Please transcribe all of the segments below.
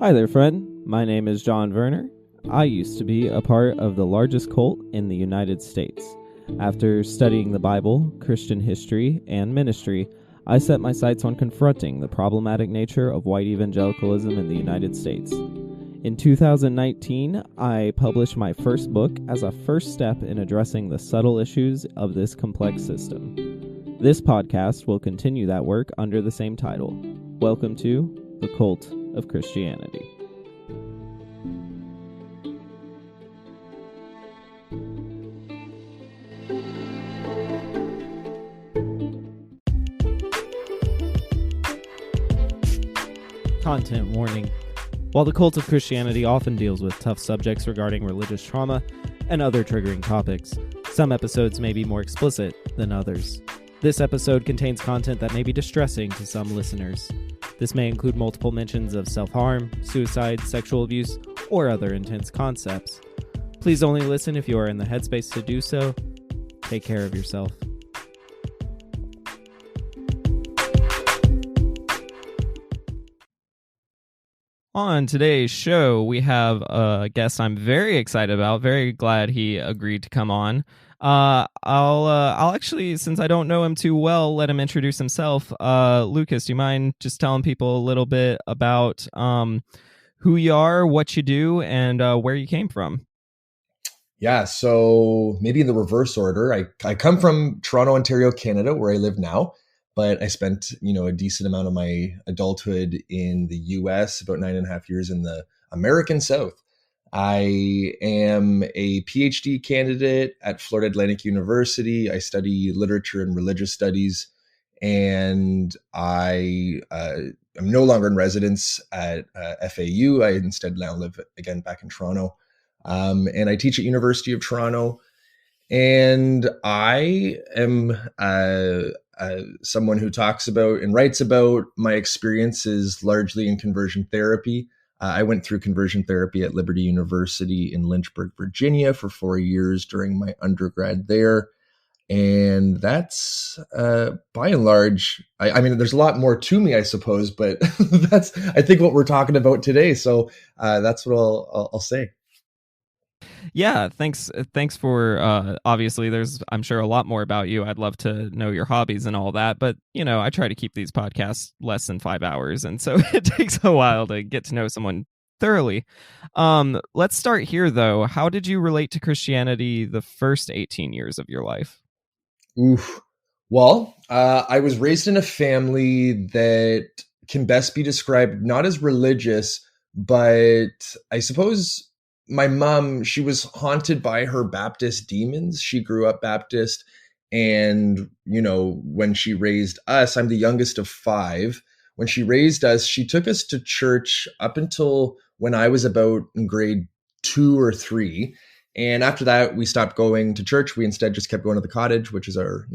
Hi there, friend. My name is John Werner. I used to be a part of the largest cult in the United States. After studying the Bible, Christian history, and ministry, I set my sights on confronting the problematic nature of white evangelicalism in the United States. In 2019, I published my first book as a first step in addressing the subtle issues of this complex system. This podcast will continue that work under the same title. Welcome to The Cult of Christianity. Content warning. While the Cult of Christianity often deals with tough subjects regarding religious trauma and other triggering topics, some episodes may be more explicit than others. This episode contains content that may be distressing to some listeners. This may include multiple mentions of self-harm, suicide, sexual abuse, or other intense concepts. Please only listen if you are in the headspace to do so. Take care of yourself. On today's show, we have a guest I'm very excited about. Very glad he agreed to come on. I'll actually, since I don't know him too well, let him introduce himself. Lucas, do you mind just telling people a little bit about who you are, what you do, and where you came from? Yeah, so maybe in the reverse order. I come from Toronto, Ontario, Canada, where I live now, but I spent, a decent amount of my adulthood in the US, about 9.5 years in the American South. I am a PhD candidate at Florida Atlantic University. I study literature and religious studies, and I am no longer in residence at FAU. I instead now live again back in Toronto, and I teach at University of Toronto. And I am someone who talks about and writes about my experiences largely in conversion therapy. I went through conversion therapy at Liberty University in Lynchburg, Virginia for 4 years during my undergrad there. And that's, by and large, I mean, there's a lot more to me, I suppose, but that's, I think, what we're talking about today. So that's what I'll say. Yeah, thanks for, obviously there's, I'm sure, a lot more about you. I'd love to know your hobbies and all that, but, I try to keep these podcasts less than 5 hours, and so it takes a while to get to know someone thoroughly. Let's start here, though. How did you relate to Christianity the first 18 years of your life? Oof. Well, I was raised in a family that can best be described not as religious, but I suppose my mom, she was haunted by her Baptist demons. She grew up Baptist. And, when she raised us, I'm the youngest of 5. When she raised us, she took us to church up until when I was about in grade 2 or 3. And after that, we stopped going to church. We instead just kept going to the cottage, which is our,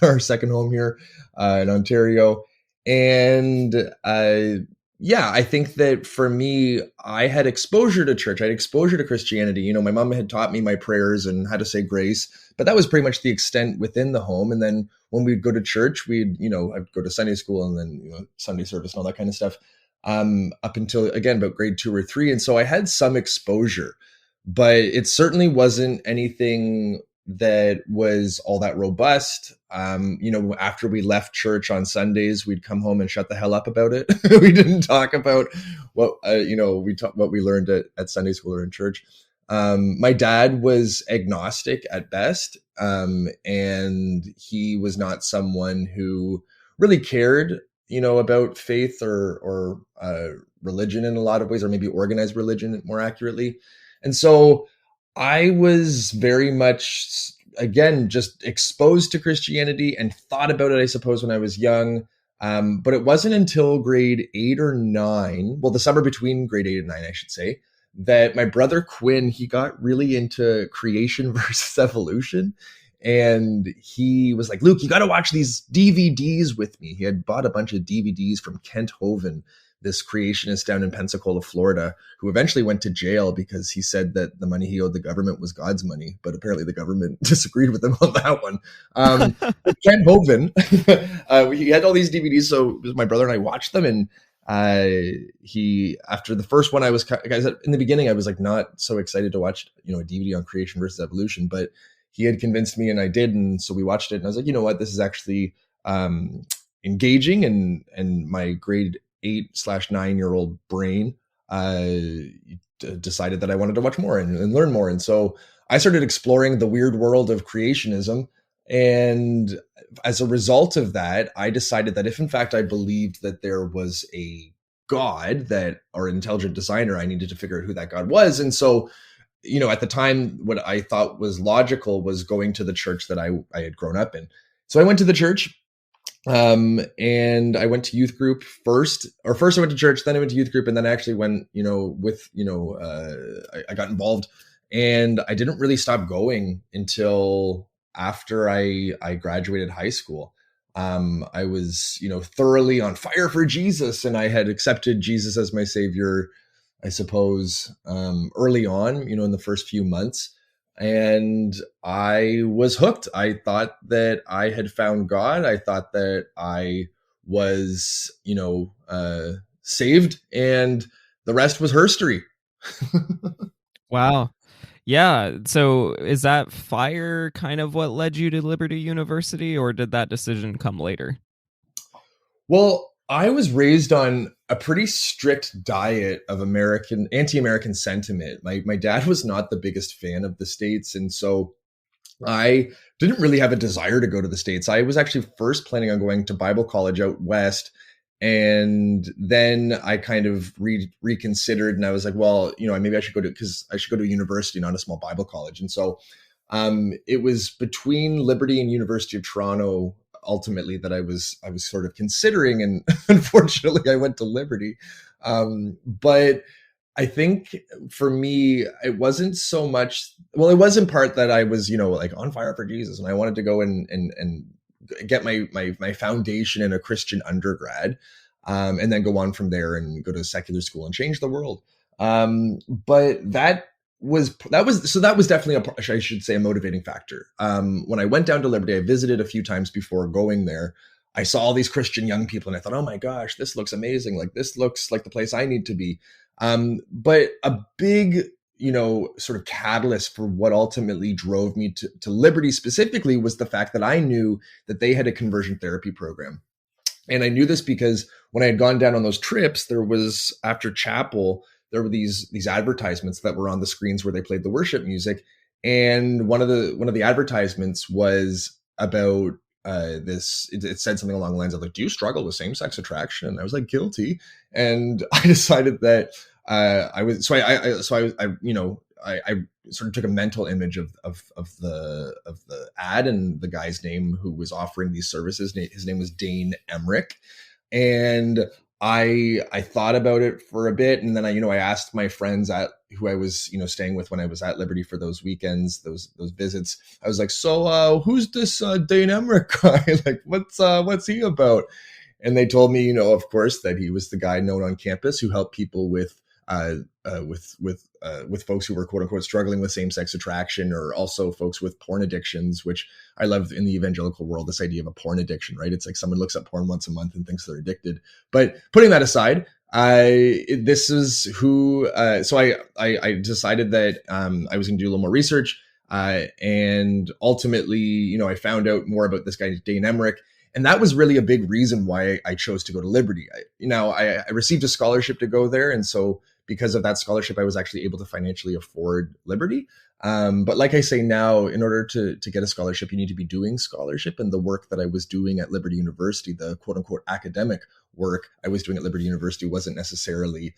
our second home here in Ontario. And I think that for me, I had exposure to church. I had exposure to Christianity. My mom had taught me my prayers and how to say grace, but that was pretty much the extent within the home. And then when we'd go to church, I'd go to Sunday school and then, Sunday service and all that kind of stuff, up until, again, about grade 2 or 3. And so I had some exposure, but it certainly wasn't anything that was all that robust. After we left church on Sundays, we'd come home and shut the hell up about it. We didn't talk about what, what we learned at Sunday school or in church. My dad was agnostic at best. And he was not someone who really cared, about faith or religion in a lot of ways, or maybe organized religion more accurately. And so I was very much, again, just exposed to Christianity and thought about it, I suppose, when I was young. But it wasn't until grade 8 or 9, well, the summer between grade 8 and 9, I should say, that my brother Quinn, he got really into creation versus evolution. And he was like, Luke, you got to watch these DVDs with me. He had bought a bunch of DVDs from Kent Hovind, this creationist down in Pensacola, Florida, who eventually went to jail because he said that the money he owed the government was God's money. But apparently the government disagreed with him on that one. Kent Hovind, he had all these DVDs. So my brother and I watched them. And uh, he after the first one, guys, in the beginning I was like not so excited to watch a DVD on creation versus evolution, but he had convinced me and I did, and so we watched it, and I was like, you know what, this is actually um, engaging, and my grade 8/9-year-old brain uh, decided that I wanted to watch more and learn more, and so I started exploring the weird world of creationism. And as a result of that, I decided that if in fact I believed that there was a God that or intelligent designer, I needed to figure out who that God was. And so, at the time, what I thought was logical was going to the church that I had grown up in. So I went to the church, and I went to youth group first, or first I went to church, then I went to youth group, and then I actually went, I got involved, and I didn't really stop going until after I graduated high school. I was, thoroughly on fire for Jesus, and I had accepted Jesus as my savior, I suppose, early on, in the first few months. And I was hooked. I thought that I had found God. I thought that I was, saved, and the rest was herstory. Wow. Yeah. So is that fire kind of what led you to Liberty University, or did that decision come later? Well, I was raised on a pretty strict diet of anti-American sentiment. My dad was not the biggest fan of the States, and so I didn't really have a desire to go to the States. I was actually first planning on going to Bible college out west. And then I kind of reconsidered, and I was like, well, maybe I should because I should go to a university, not a small Bible college. And so it was between Liberty and University of Toronto ultimately that I was sort of considering, and unfortunately I went to Liberty. But I think for me, it wasn't so much. Well, it was in part that I was, like on fire for Jesus, and I wanted to go and get my foundation in a Christian undergrad, and then go on from there and go to secular school and change the world. But that was definitely I should say, a motivating factor. When I went down to Liberty, I visited a few times before going there. I saw all these Christian young people, and I thought, oh my gosh, this looks amazing. Like, this looks like the place I need to be. But a big, sort of catalyst for what ultimately drove me to Liberty specifically was the fact that I knew that they had a conversion therapy program. And I knew this because when I had gone down on those trips, there was, after chapel, there were these advertisements that were on the screens where they played the worship music. And one of the advertisements was about this. It said something along the lines of like, "Do you struggle with same-sex attraction?" And I was like, guilty. And I decided that I was so I sort of took a mental image of the ad and the guy's name who was offering these services. His name was Dane Emmerich, and I thought about it for a bit, and then I asked my friends who I was staying with when I was at Liberty for those weekends, those visits. I was like, so who's this Dane Emmerich guy? Like, what's he about? And they told me, of course, that he was the guy known on campus who helped people with folks who were quote unquote struggling with same-sex attraction, or also folks with porn addictions, which I love in the evangelical world, this idea of a porn addiction, right? It's like someone looks at porn once a month and thinks they're addicted. But putting that aside, this is who, so I decided that I was going to do a little more research, and ultimately, I found out more about this guy, Dane Emmerich. And that was really a big reason why I chose to go to Liberty. I received a scholarship to go there. And so because of that scholarship, I was actually able to financially afford Liberty. But like I say now, in order to get a scholarship, you need to be doing scholarship. And the work that I was doing at Liberty University, the quote unquote academic work I was doing at Liberty University, wasn't necessarily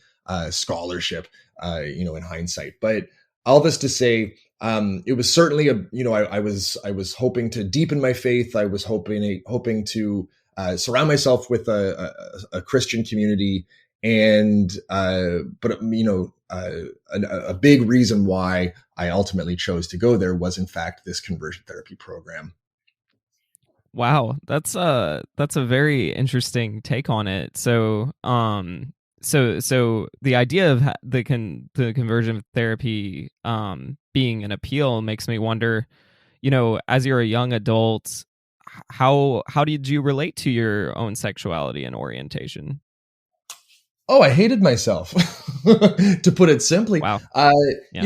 scholarship, in hindsight. But all this to say, it was certainly I was hoping to deepen my faith. I was hoping to surround myself with a Christian community, and but a big reason why I ultimately chose to go there was in fact this conversion therapy program. Wow, that's a very interesting take on it. So the idea of the conversion therapy being an appeal makes me wonder, as you're a young adult, how did you relate to your own sexuality and orientation? Oh, I hated myself, to put it simply. Wow. Uh, Yeah.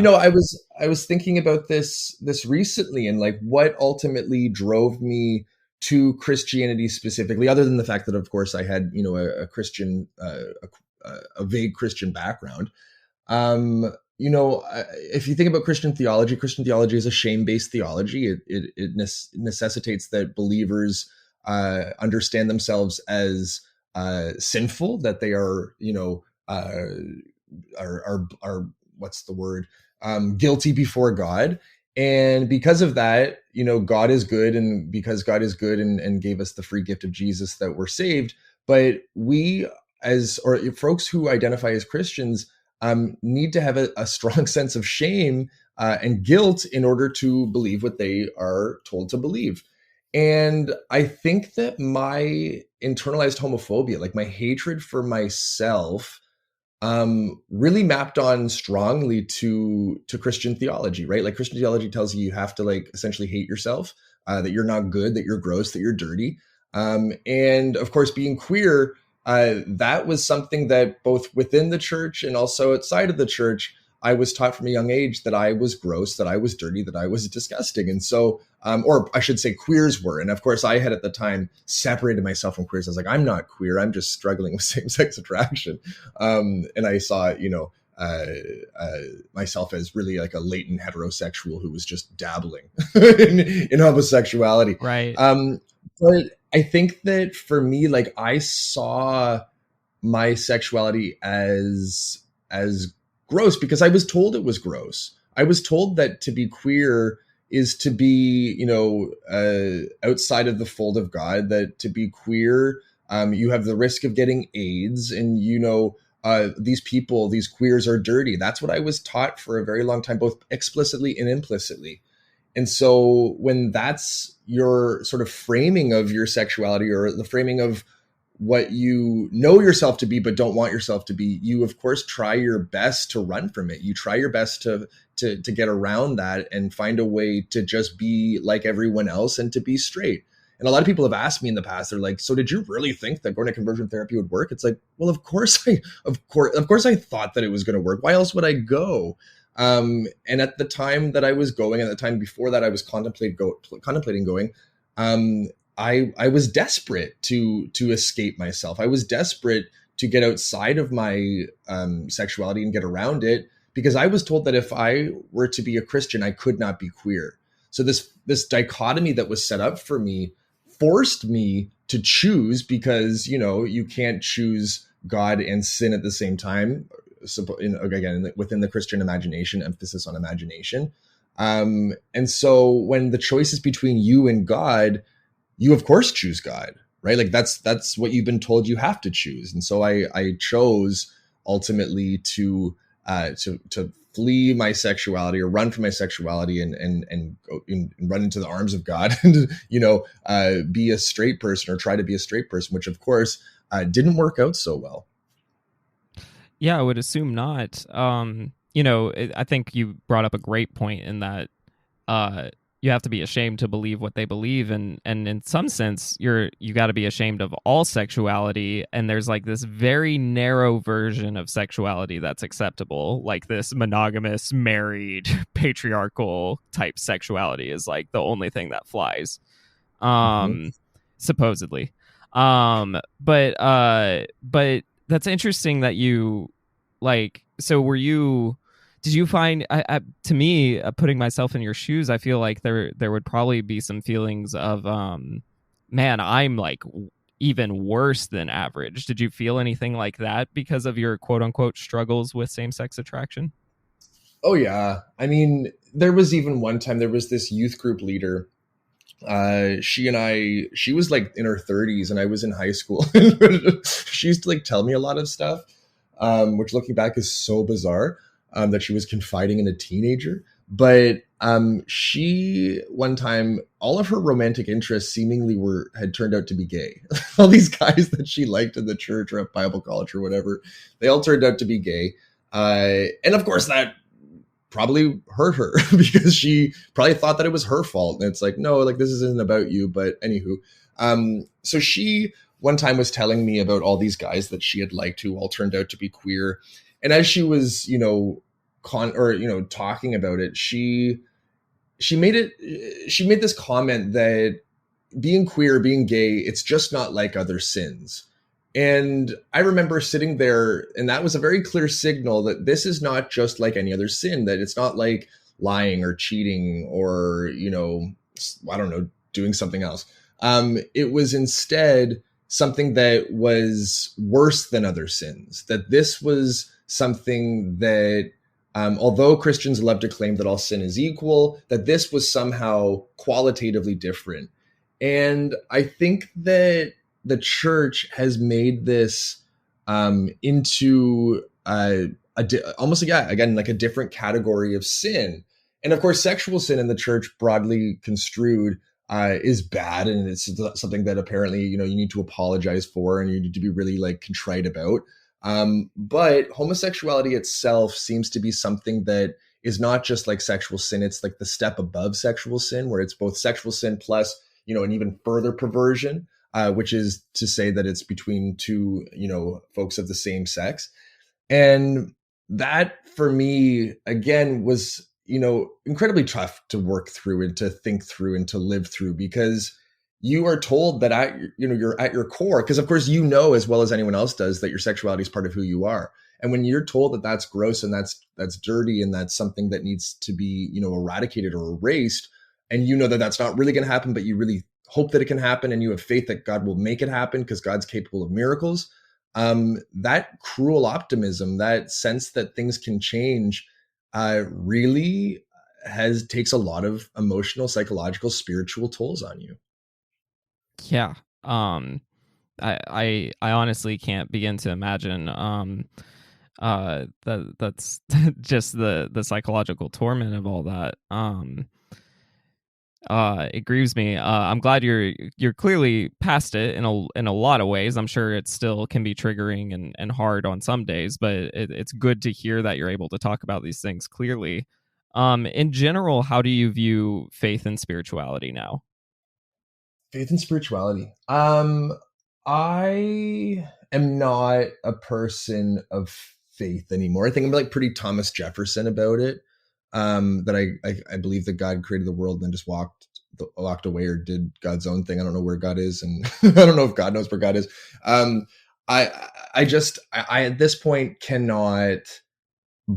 I was thinking about this recently, and like what ultimately drove me to Christianity specifically, other than the fact that, of course, I had a Christian, a vague Christian background. If you think about Christian theology is a shame-based theology. It necessitates that believers understand themselves as sinful, that they are, are what's the word, guilty before God. And because of that, God is good, and because God is good and gave us the free gift of Jesus, that we're saved. But we, as or folks who identify as Christians, need to have a strong sense of shame and guilt in order to believe what they are told to believe. And I think that my internalized homophobia, like my hatred for myself, really mapped on strongly to Christian theology, right? Like Christian theology tells you have to like essentially hate yourself, that you're not good, that you're gross, that you're dirty. And of course, being queer, that was something that both within the church and also outside of the church, I was taught from a young age that I was gross, that I was dirty, that I was disgusting. And so, or I should say queers were. And of course, I had at the time separated myself from queers. I was like, I'm not queer. I'm just struggling with same-sex attraction. And I saw, myself as really like a latent heterosexual who was just dabbling in homosexuality. Right. But I think that for me, like I saw my sexuality as gross because I was told it was gross. I was told that to be queer is to be, outside of the fold of God, that to be queer, you have the risk of getting AIDS, and these people, these queers are dirty. That's what I was taught for a very long time, both explicitly and implicitly. And so when that's your sort of framing of your sexuality, or the framing of what you know yourself to be but don't want yourself to be, you of course try your best to run from it. You try your best to get around that and find a way to just be like everyone else and to be straight. And a lot of people have asked me in the past, they're like, so did you really think that going to conversion therapy would work? It's like, well, of course I thought that it was going to work. Why else would I go? And at the time that I was going, and the time before that I was contemplating going, I was desperate to escape myself. I was desperate to get outside of my sexuality and get around it, because I was told that if I were to be a Christian, I could not be queer. So this dichotomy that was set up for me forced me to choose, because you can't choose God and sin at the same time. So, again, within the Christian imagination, emphasis on imagination. And so when the choice is between you and God, you of course choose God, right? Like that's what you've been told you have to choose. And so I chose ultimately to flee my sexuality, or run from my sexuality, and go and run into the arms of God, and be a straight person, or try to be a straight person, which of course didn't work out so well. Yeah, I would assume not. I think you brought up a great point in that you have to be ashamed to believe what they believe, and in some sense you got to be ashamed of all sexuality, and there's like this very narrow version of sexuality that's acceptable, like this monogamous, married, patriarchal type sexuality is like the only thing that flies, Mm-hmm. supposedly. But that's interesting that you like, so did you find, to me, putting myself in your shoes, I feel like there would probably be some feelings of, man, I'm like even worse than average. Did you feel anything like that because of your quote unquote struggles with same-sex attraction? Oh yeah. I mean, there was even one time, there was this youth group leader. She was like in her 30s and I was in high school. She used to like tell me a lot of stuff, which looking back is so bizarre, that she was confiding in a teenager. But she, one time, all of her romantic interests seemingly had turned out to be gay. All these guys that she liked in the church or at Bible college or whatever, they all turned out to be gay. And of course that probably hurt her because she probably thought that it was her fault. And it's like, no, like this isn't about you. But anywho, so she one time was telling me about all these guys that she had liked who all turned out to be queer. And as she was, talking about it, she made this comment that being queer, being gay, it's just not like other sins. And I remember sitting there, and that was a very clear signal that this is not just like any other sin, that it's not like lying or cheating or, I don't know, doing something else. It was instead something that was worse than other sins, that this was something that, although Christians love to claim that all sin is equal, that this was somehow qualitatively different. And I think that the church has made this into almost again like a different category of sin. And of course, sexual sin in the church, broadly construed, is bad, and it's something that apparently you need to apologize for, and you need to be really like contrite about. But homosexuality itself seems to be something that is not just like sexual sin; it's like the step above sexual sin, where it's both sexual sin plus an even further perversion. Which is to say that it's between two, folks of the same sex. And that for me, again, was, incredibly tough to work through and to think through and to live through, because you are told that you're at your core, because of course, as well as anyone else does, that your sexuality is part of who you are. And when you're told that that's gross and that's dirty and that's something that needs to be, eradicated or erased, and that that's not really going to happen, but you really hope that it can happen, and you have faith that God will make it happen because God's capable of miracles. That cruel optimism, that sense that things can change, really takes a lot of emotional, psychological, spiritual tolls on you. Yeah. I honestly can't begin to imagine that's just the psychological torment of all that. It grieves me. I'm glad you're clearly past it in a lot of ways. I'm sure it still can be triggering and hard on some days, but it's good to hear that you're able to talk about these things clearly. In general, how do you view faith and spirituality now? Faith and spirituality. I am not a person of faith anymore. I think I'm like pretty Thomas Jefferson about it. That I believe that God created the world and then just walked away or did God's own thing. I don't know where God is, and I don't know if God knows where God is. I at this point cannot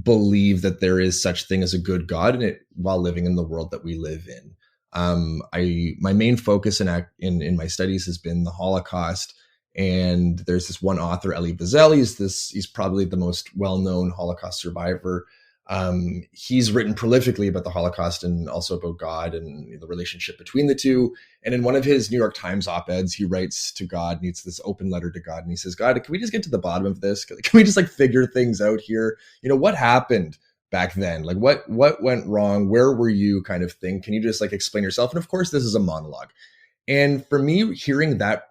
believe that there is such thing as a good God in it while living in the world that we live in. My main focus in my studies has been the Holocaust. And there's this one author, Elie Wiesel. He's probably the most well-known Holocaust survivor. He's written prolifically about the Holocaust and also about God and the relationship between the two. And in one of his New York Times op-eds, he writes to God, and it's this open letter to God. And he says, God, can we just get to the bottom of this? Can we just like figure things out here? What happened back then? Like what went wrong? Where were you, kind of thing? Can you just like explain yourself? And of course, this is a monologue. And for me, hearing that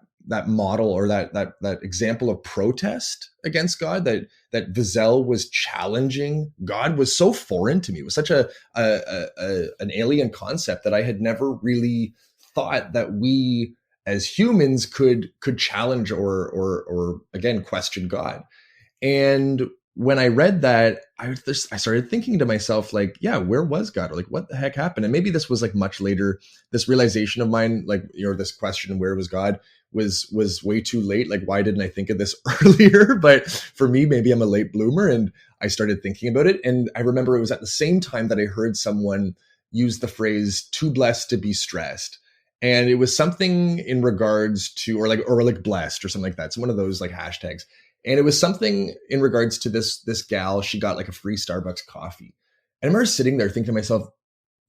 model or that example of protest against God, that Wiesel was challenging God, was so foreign to me. It was such an alien concept that I had never really thought that we as humans could challenge or again question God. And when I read that, I started thinking to myself, like, yeah, where was God? Or like, what the heck happened? And maybe this was like much later. This realization of mine, like, this question, where was God, was way too late. Like, why didn't I think of this earlier? But for me, maybe I'm a late bloomer, and I started thinking about it. And I remember it was at the same time that I heard someone use the phrase "too blessed to be stressed." And it was something in regards to, or like blessed or something like that. It's one of those like hashtags. And it was something in regards to this gal. She got like a free Starbucks coffee. And I remember sitting there thinking to myself,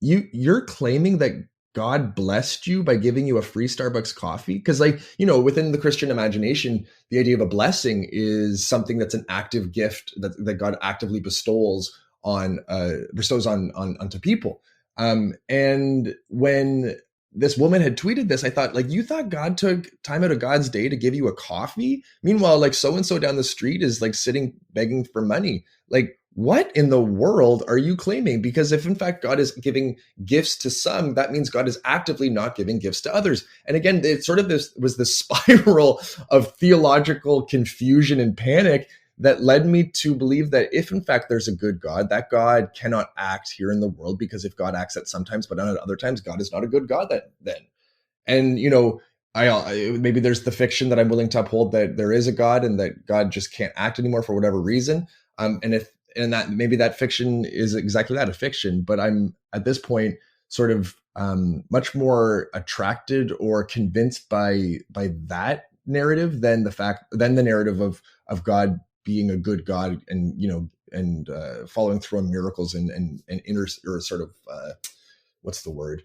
you're claiming that God blessed you by giving you a free Starbucks coffee? Because like, within the Christian imagination, the idea of a blessing is something that's an active gift that God actively bestows onto people. And when this woman had tweeted this, I thought, like, you thought God took time out of God's day to give you a coffee? Meanwhile, like, so-and-so down the street is like sitting begging for money. Like, what in the world are you claiming? Because if in fact God is giving gifts to some, that means God is actively not giving gifts to others. And again, it's sort of this spiral of theological confusion and panic that led me to believe that if in fact there's a good God, that God cannot act here in the world, because if God acts at sometimes but not at other times, God is not a good God then. And maybe there's the fiction that I'm willing to uphold, that there is a God and that God just can't act anymore for whatever reason. And that maybe that fiction is exactly that, a fiction. But I'm at this point sort of much more attracted or convinced by that narrative than the narrative of God being a good God, and following through on miracles and inner, or sort of what's the word,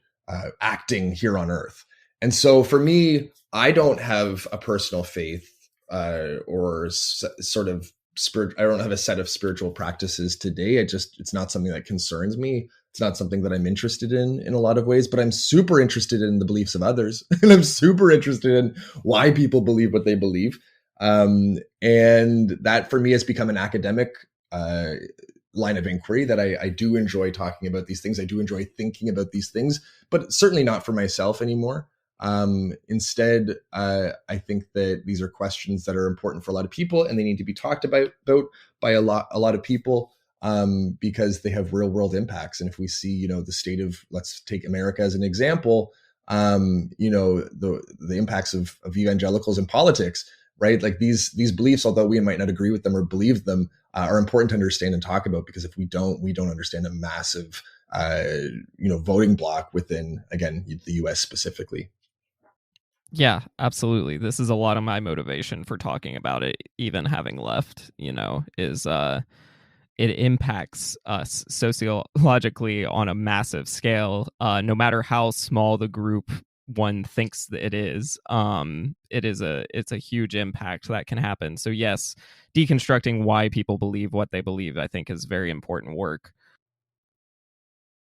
acting here on earth. And so for me, I don't have a personal faith or sort of spirit. I don't have a set of spiritual practices today. It's not something that concerns me. It's not something that I'm interested in a lot of ways, but I'm super interested in the beliefs of others. And I'm super interested in why people believe what they believe. And that for me has become an academic line of inquiry, that I do enjoy talking about these things. I do enjoy thinking about these things, but certainly not for myself anymore. Instead, I think that these are questions that are important for a lot of people, and they need to be talked about by a lot of people, because they have real world impacts. And if we see, the state of, let's take America as an example, the impacts of evangelicals in politics, right? Like these beliefs, although we might not agree with them or believe them, are important to understand and talk about, because if we don't understand a massive, voting bloc within, again, the U.S. specifically. Yeah, absolutely. This is a lot of my motivation for talking about it, even having left, is it impacts us sociologically on a massive scale, no matter how small the group one thinks that it is. It's a huge impact that can happen. So yes, deconstructing why people believe what they believe, I think, is very important work.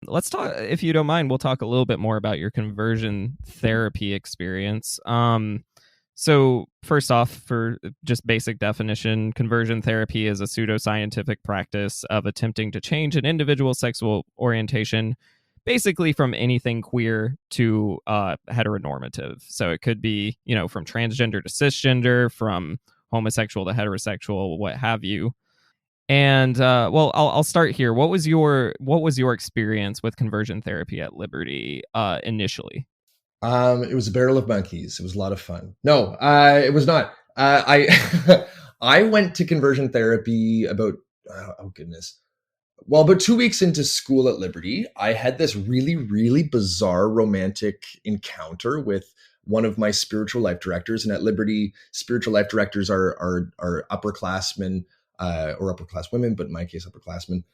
Let's talk, if you don't mind, we'll talk a little bit more about your conversion therapy experience. So first off, for just basic definition, conversion therapy is a pseudoscientific practice of attempting to change an individual's sexual orientation, basically from anything queer to heteronormative. So it could be, from transgender to cisgender, from homosexual to heterosexual, what have you. And I'll start here. What was your experience with conversion therapy at Liberty initially? It was a barrel of monkeys. It was a lot of fun. No, it was not. I I went to conversion therapy about, oh goodness. Well, about 2 weeks into school at Liberty, I had this really, really bizarre romantic encounter with one of my spiritual life directors. And at Liberty, spiritual life directors are upperclassmen, or upper class women, but in my case, upperclassmen,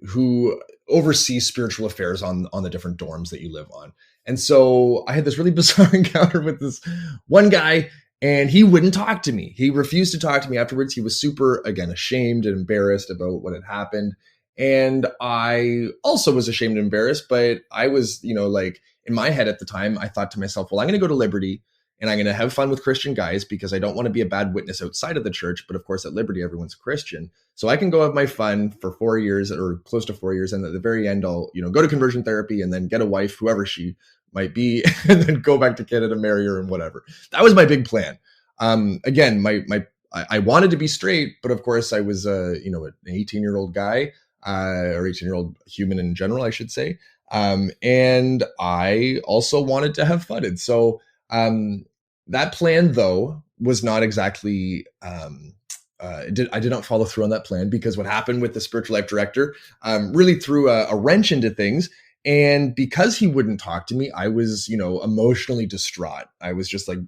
who oversee spiritual affairs on the different dorms that you live on. And so I had this really bizarre encounter with this one guy, and he wouldn't talk to me. He refused to talk to me afterwards. He was super, again, ashamed and embarrassed about what had happened. And I also was ashamed and embarrassed, but I was, like, in my head at the time, I thought to myself, well, I'm going to go to Liberty and I'm going to have fun with Christian guys, because I don't want to be a bad witness outside of the church. But of course, at Liberty, everyone's a Christian. So I can go have my fun for 4 years, or close to 4 years. And at the very end, I'll, go to conversion therapy and then get a wife, whoever she might be, and then go back to Canada, marry her, and whatever. That was my big plan. Again, I wanted to be straight, but of course I was, an 18-year-old guy, or 18-year-old human in general, I should say. And I also wanted to have fun. And so, that plan, though, was not exactly, I did not follow through on that plan, because what happened with the spiritual life director really threw a wrench into things. And because he wouldn't talk to me, I was, emotionally distraught. I was just like,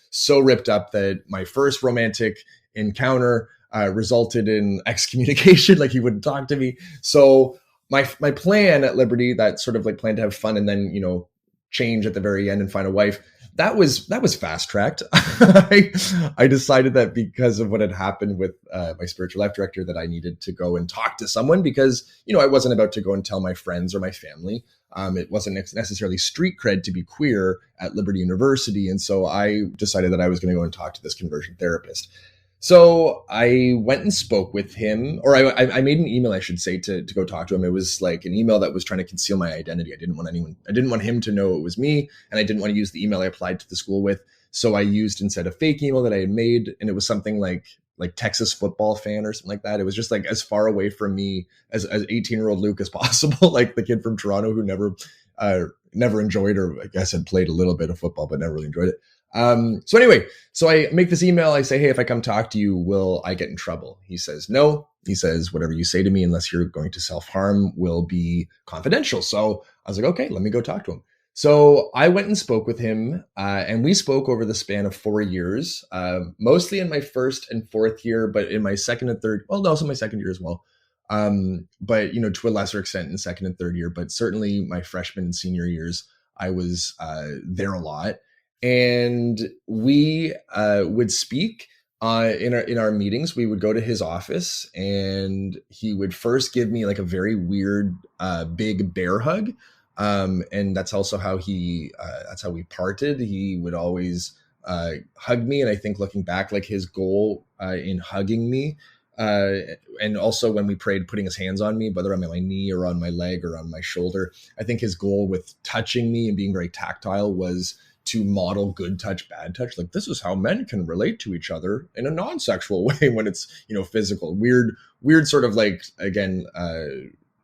so ripped up that my first romantic encounter resulted in excommunication. Like, he wouldn't talk to me. So my plan at Liberty, that sort of like plan to have fun and then, change at the very end and find a wife, that was fast tracked. I decided that because of what had happened with my spiritual life director, that I needed to go and talk to someone, because, I wasn't about to go and tell my friends or my family. It wasn't necessarily street cred to be queer at Liberty University. And so I decided that I was going to go and talk to this conversion therapist. So I went and spoke with him, or I made an email, I should say, to go talk to him. It was like an email that was trying to conceal my identity. I didn't want him to know it was me, and I didn't want to use the email I applied to the school with. So I used instead a fake email that I had made, and it was something like Texas football fan or something like that. It was just like as far away from me as 18-year-old Luke as possible, like the kid from Toronto who never enjoyed, or I guess had played a little bit of football but never really enjoyed it. So anyway, so I make this email. I say, hey, if I come talk to you, will I get in trouble? He says, no. He says, whatever you say to me, unless you're going to self-harm, will be confidential. So I was like, okay, let me go talk to him. So I went and spoke with him, and we spoke over the span of 4 years, mostly in my first and fourth year, but in my second and third, well, also my second year as well. But, to a lesser extent in second and third year, but certainly my freshman and senior years, I was there a lot. And we would speak in our meetings. We would go to his office, and he would first give me like a very weird big bear hug, and that's also how that's how we parted. He would always hug me, and I think looking back, like his goal in hugging me, and also when we prayed, putting his hands on me, whether I'm on my knee or on my leg or on my shoulder, I think his goal with touching me and being very tactile was to model good touch, bad touch. Like, this is how men can relate to each other in a non-sexual way when it's, physical. Weird sort of like, again,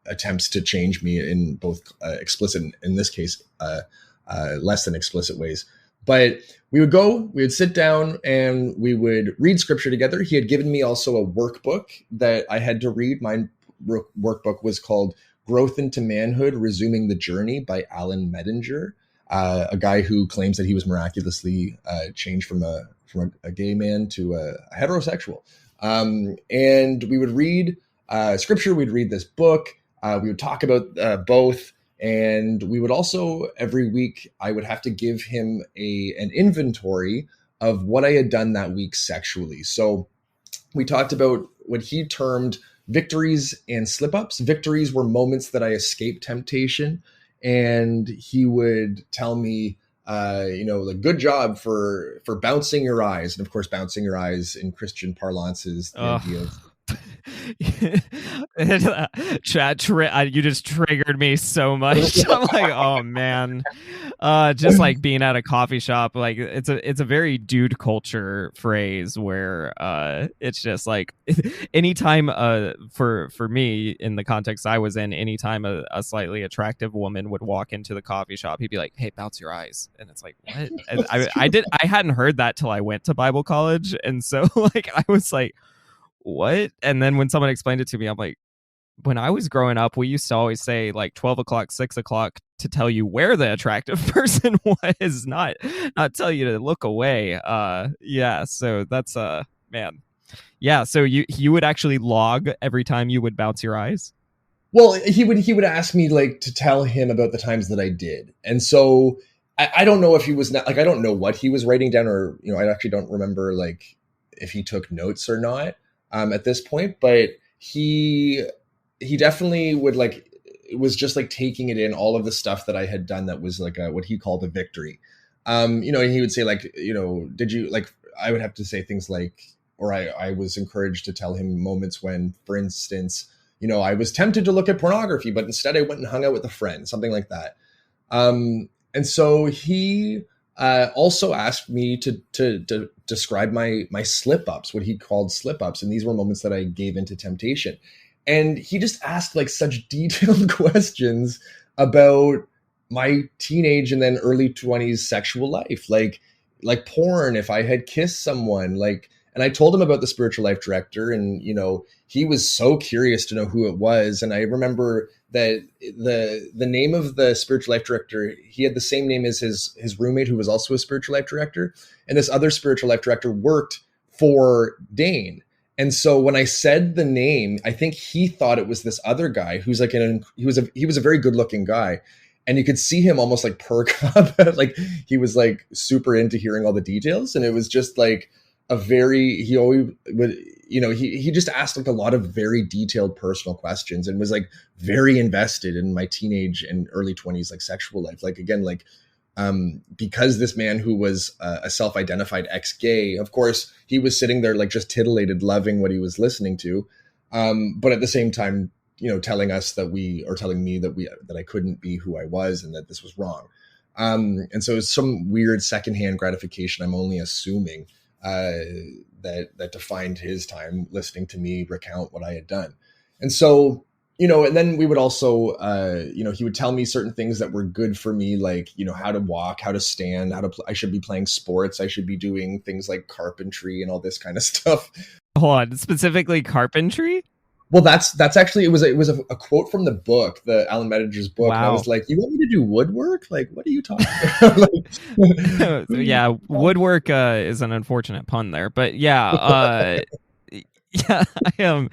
attempts to change me in both explicit, in this case, less than explicit ways. But we would sit down and we would read scripture together. He had given me also a workbook that I had to read. My workbook was called Growth into Manhood, Resuming the Journey by Alan Medinger. A guy who claims that he was miraculously changed from a gay man to a heterosexual. And we would read scripture. We'd read this book. We would talk about both. And we would also, every week, I would have to give him an inventory of what I had done that week sexually. So we talked about what he termed victories and slip-ups. Victories were moments that I escaped temptation. And he would tell me, like, good job for bouncing your eyes. And of course, bouncing your eyes in Christian parlance is the idea of... You just triggered me so much. I'm like, oh man. Just like being at a coffee shop, like it's a very dude culture phrase where it's just like anytime for me, in the context I was in, anytime a slightly attractive woman would walk into the coffee shop, he'd be like, hey, bounce your eyes. And it's like, what? I hadn't heard that till I went to Bible college, and so like I was like, what? And then when someone explained it to me, I'm like, when I was growing up, we used to always say like 12 o'clock, 6 o'clock to tell you where the attractive person was, not tell you to look away. Yeah. So that's man. Yeah. So you would actually log every time you would bounce your eyes? Well, he would ask me like to tell him about the times that I did. And so I don't know if he was not like, I don't know what he was writing down, or, I actually don't remember like if he took notes or not. At this point, but he definitely would like, it was just like taking it in, all of the stuff that I had done that was like what he called a victory. And he would say like, did you like, I would have to say things like, or I was encouraged to tell him moments when, for instance, I was tempted to look at pornography, but instead I went and hung out with a friend, something like that. And so he also asked me to describe my slip-ups, what he called slip-ups. And these were moments that I gave into temptation. And he just asked like such detailed questions about my teenage and then early 20s sexual life, like porn, if I had kissed someone, like, and I told him about the spiritual life director, and, he was so curious to know who it was. And I remember that the name of the spiritual life director, he had the same name as his roommate, who was also a spiritual life director. And this other spiritual life director worked for Dane. And so when I said the name, I think he thought it was this other guy who's like he was a very good looking guy. And you could see him almost like perk up, like he was like super into hearing all the details. And it was just like he always would, he just asked like a lot of very detailed personal questions, and was like very invested in my teenage and early 20s, like sexual life. Like, again, like because this man who was a self-identified ex-gay, of course, he was sitting there like just titillated, loving what he was listening to, but at the same time, telling us that telling me that I couldn't be who I was and that this was wrong. And so it's some weird secondhand gratification. I'm only assuming that defined his time listening to me recount what I had done. And so, and then we would also, he would tell me certain things that were good for me, like, how to walk, how to stand, I should be playing sports. I should be doing things like carpentry and all this kind of stuff. Hold on, specifically carpentry? Well, that's actually, it was a quote from the book, the Alan Mettinger's book. Wow. And I was like, you want me to do woodwork? Like, what are you talking about? Yeah, woodwork is an unfortunate pun there, but yeah, yeah, I am.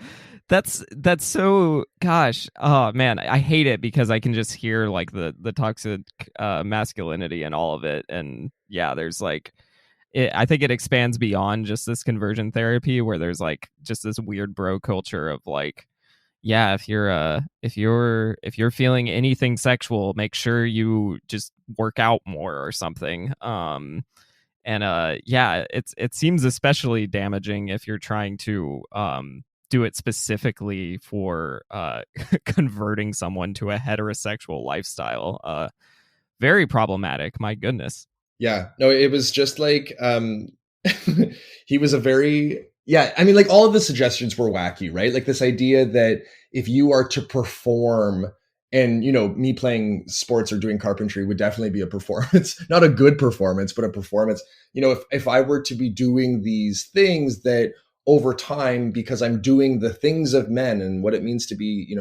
That's so, gosh, oh man, I hate it because I can just hear like the toxic masculinity and all of it, and yeah, there's like, I think it expands beyond just this conversion therapy where there's like just this weird bro culture of like, yeah, if you're feeling anything sexual, make sure you just work out more or something. Yeah, it seems especially damaging if you're trying to do it specifically for converting someone to a heterosexual lifestyle. Very problematic, my goodness. Yeah, no, it was just like he was I mean, like all of the suggestions were wacky, right? Like this idea that if you are to perform, and me playing sports or doing carpentry would definitely be a performance, not a good performance, but a performance. If I were to be doing these things that over time, because I'm doing the things of men and what it means to be,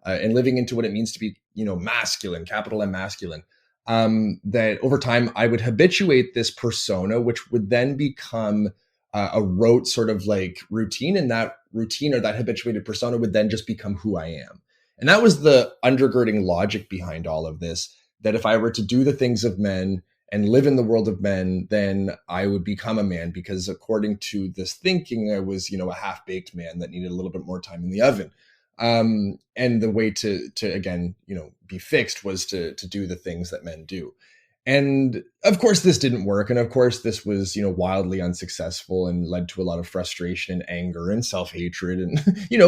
and living into what it means to be, masculine, capital M masculine, that over time I would habituate this persona, which would then become a rote sort of like routine. And that routine or that habituated persona would then just become who I am. And that was the undergirding logic behind all of this, that if I were to do the things of men and live in the world of men, then I would become a man, because according to this thinking, I was, a half-baked man that needed a little bit more time in the oven. And the way to again, be fixed was to do the things that men do. And of course, this didn't work. And of course, this was, wildly unsuccessful and led to a lot of frustration and anger and self-hatred and,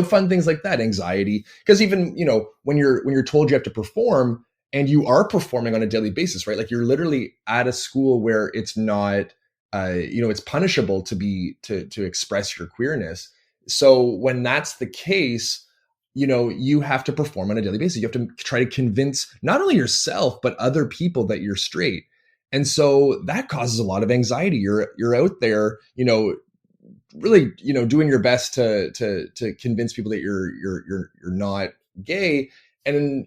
fun things like that, anxiety. Because even, when you're told you have to perform and you are performing on a daily basis, right? Like you're literally at a school where it's not, it's punishable to express your queerness. So when that's the case, you have to perform on a daily basis. You have to try to convince not only yourself, but other people that you're straight. And so that causes a lot of anxiety. You're out there, really, doing your best to convince people that you're not gay. And,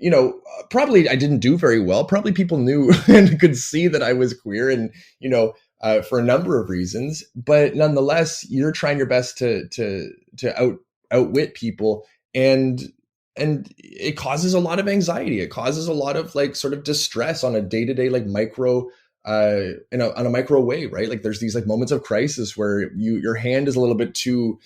probably I didn't do very well. Probably people knew and could see that I was queer and, for a number of reasons, but nonetheless, you're trying your best to outwit people. And it causes a lot of anxiety. It causes a lot of like sort of distress on a day-to-day, like micro, on a micro way, right? Like there's these like moments of crisis where your hand is a little bit too,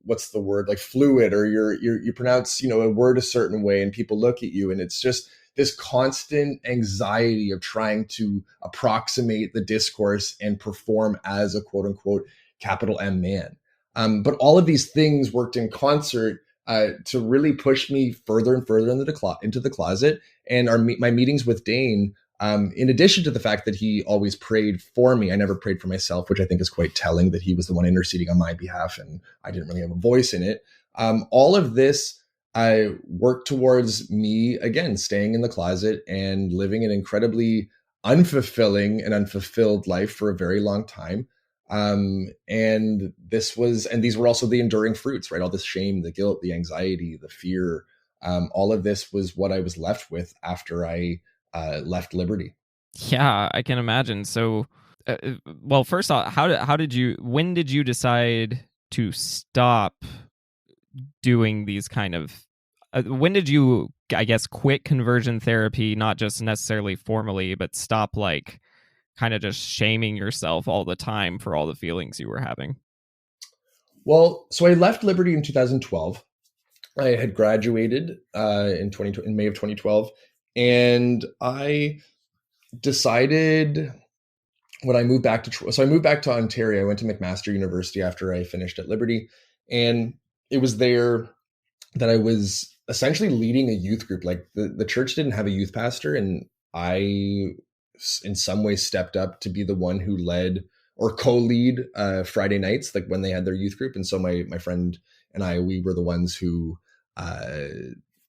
what's the word? Like fluid, or you pronounce, a word a certain way and people look at you, and it's just this constant anxiety of trying to approximate the discourse and perform as a quote unquote capital M man. But all of these things worked in concert to really push me further and further into the closet. And my meetings with Dane, in addition to the fact that he always prayed for me, I never prayed for myself, which I think is quite telling, that he was the one interceding on my behalf and I didn't really have a voice in it. All of this worked towards me, again, staying in the closet and living an incredibly unfulfilling and unfulfilled life for a very long time. And these were also the enduring fruits, right? All the shame, the guilt, the anxiety, the fear, all of this was what I was left with after I left Liberty. Yeah, I can imagine. So, well, first off, when did you decide to stop doing these kind of, when did you, I guess, quit conversion therapy, not just necessarily formally, but stop like kind of just shaming yourself all the time for all the feelings you were having? Well, so I left Liberty in 2012. I had graduated in May of 2012, and I decided when I moved back to, so I moved back to Ontario. I went to McMaster University after I finished at Liberty. And it was there that I was essentially leading a youth group. Like the church didn't have a youth pastor, and I, in some ways, stepped up to be the one who led or co-lead Friday nights, like when they had their youth group. And so my friend and I, we were the ones who, uh,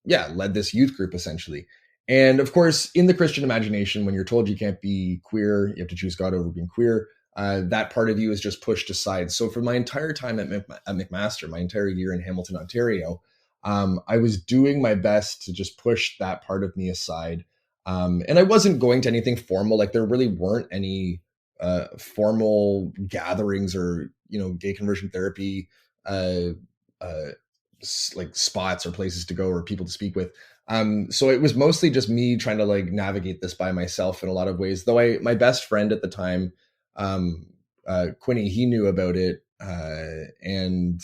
led this youth group essentially. And of course, in the Christian imagination, when you're told you can't be queer, you have to choose God over being queer. That part of you is just pushed aside. So for my entire time at McMaster, my entire year in Hamilton, Ontario, I was doing my best to just push that part of me aside. And I wasn't going to anything formal. Like there really weren't any formal gatherings or, gay conversion therapy, uh, uh, like spots or places to go or people to speak with. So it was mostly just me trying to like navigate this by myself in a lot of ways. Though my best friend at the time, Quinny, he knew about it, and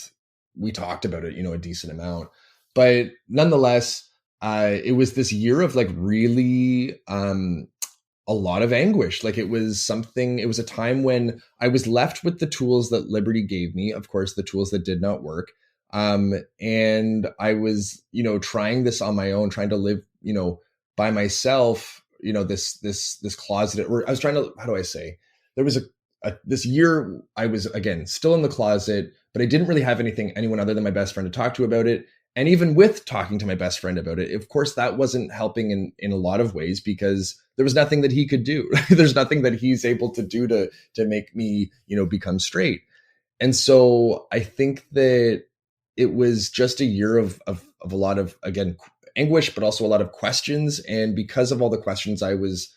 we talked about it, a decent amount. But nonetheless, it was this year of like really a lot of anguish. Like it was a time when I was left with the tools that Liberty gave me, of course, the tools that did not work. And I was, trying this on my own, trying to live, by myself, this closet, or I was trying to, how do I say, there was this year I was, again, still in the closet, but I didn't really have anyone other than my best friend to talk to about it. And even with talking to my best friend about it, of course, that wasn't helping in a lot of ways because there was nothing that he could do. There's nothing that he's able to do to make me, become straight. And so I think that it was just a year of a lot of, again, anguish, but also a lot of questions. And because of all the questions I was,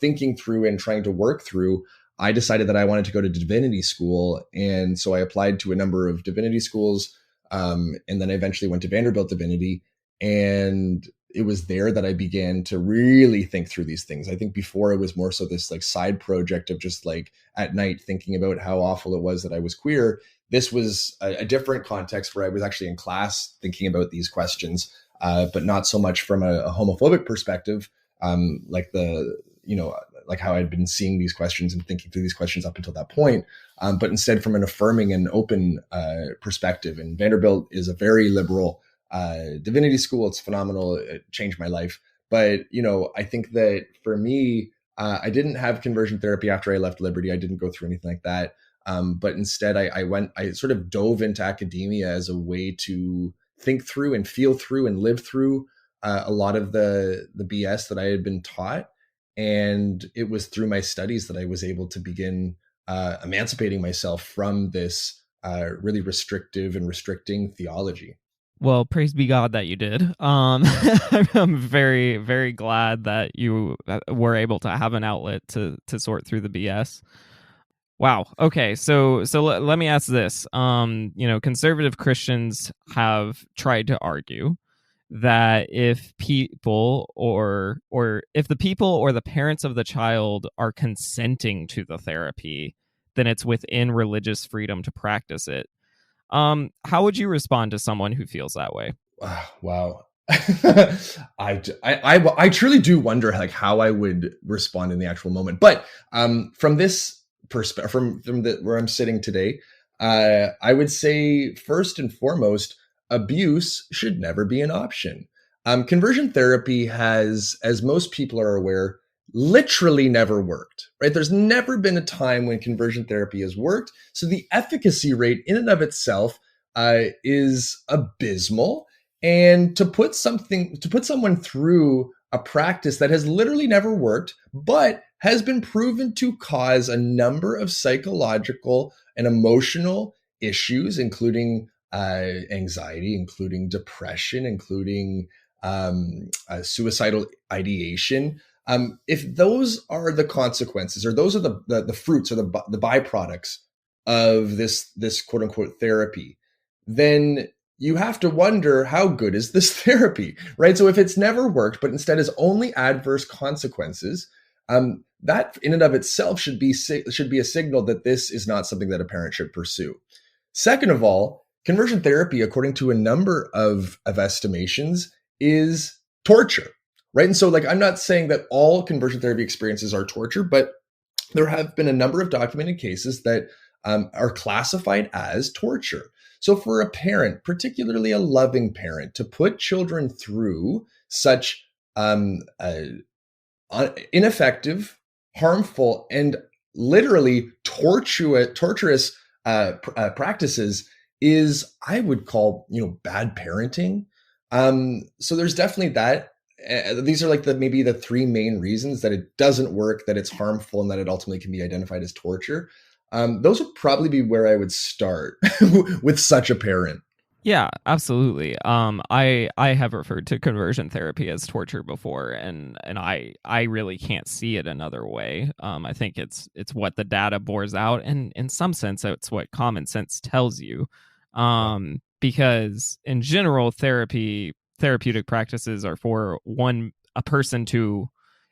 thinking through and trying to work through, I decided that I wanted to go to divinity school. And so I applied to a number of divinity schools. And then I eventually went to Vanderbilt Divinity. And it was there that I began to really think through these things. I think before it was more so this like side project of just like at night thinking about how awful it was that I was queer. This was a different context where I was actually in class thinking about these questions, but not so much from a homophobic perspective, like like how I'd been seeing these questions and thinking through these questions up until that point, but instead from an affirming and open perspective. And Vanderbilt is a very liberal divinity school. It's phenomenal. It changed my life. But, I think that for me, I didn't have conversion therapy after I left Liberty. I didn't go through anything like that. But instead I sort of dove into academia as a way to think through and feel through and live through a lot of the BS that I had been taught. And it was through my studies that I was able to begin emancipating myself from this really restrictive and restricting theology. Well, praise be God that you did. I'm very, very glad that you were able to have an outlet to sort through the BS. Wow. Okay. So let me ask this. Conservative Christians have tried to argue that if people or if the people or the parents of the child are consenting to the therapy, then it's within religious freedom to practice it. How would you respond to someone who feels that way? Wow. I truly do wonder like how I would respond in the actual moment. But from this perspective, from where I'm sitting today, I would say first and foremost, abuse should never be an option. Conversion therapy has, as most people are aware, literally never worked, right? There's never been a time when conversion therapy has worked. So the efficacy rate in and of itself is abysmal. And to put someone through a practice that has literally never worked, but has been proven to cause a number of psychological and emotional issues, including anxiety, including depression, including suicidal ideation. If those are the consequences, or those are the fruits or the byproducts of this quote unquote therapy, then you have to wonder, how good is this therapy, right? So if it's never worked, but instead is only adverse consequences, that in and of itself should be a signal that this is not something that a parent should pursue. Second of all, conversion therapy, according to a number of estimations, is torture, right? And so like, I'm not saying that all conversion therapy experiences are torture, but there have been a number of documented cases that are classified as torture. So for a parent, particularly a loving parent, to put children through such ineffective, harmful, and literally torturous practices is, I would call, bad parenting. So there's definitely that. These are like maybe the three main reasons that it doesn't work, that it's harmful, and that it ultimately can be identified as torture. Those would probably be where I would start with such a parent. Yeah, absolutely. I have referred to conversion therapy as torture before, and I really can't see it another way. I think it's what the data bores out, and in some sense, it's what common sense tells you. Because in general, therapeutic practices are for a person to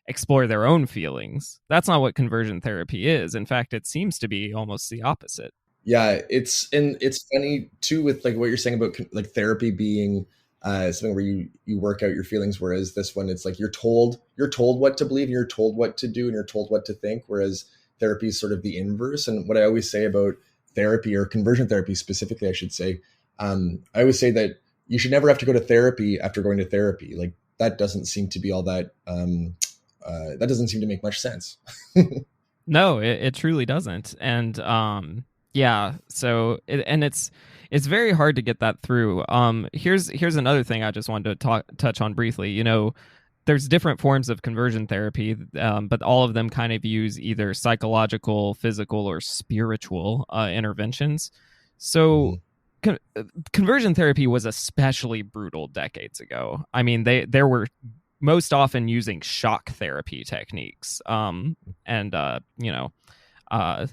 explore their own feelings. That's not what conversion therapy is. In fact, it seems to be almost the opposite. Yeah, it's funny too with like what you're saying about like therapy being something where you work out your feelings, whereas this one it's like you're told what to believe, you're told what to do, and you're told what to think. Whereas therapy is sort of the inverse. And what I always say about therapy, or conversion therapy specifically, I should say, I always say that you should never have to go to therapy after going to therapy. Like that doesn't seem to be all that. That doesn't seem to make much sense. No, it truly doesn't. And yeah, so it's very hard to get that through. Here's another thing I just wanted to touch on briefly. There's different forms of conversion therapy, but all of them kind of use either psychological, physical, or spiritual interventions. So conversion therapy was especially brutal decades ago. I mean, there were most often using shock therapy techniques. There's a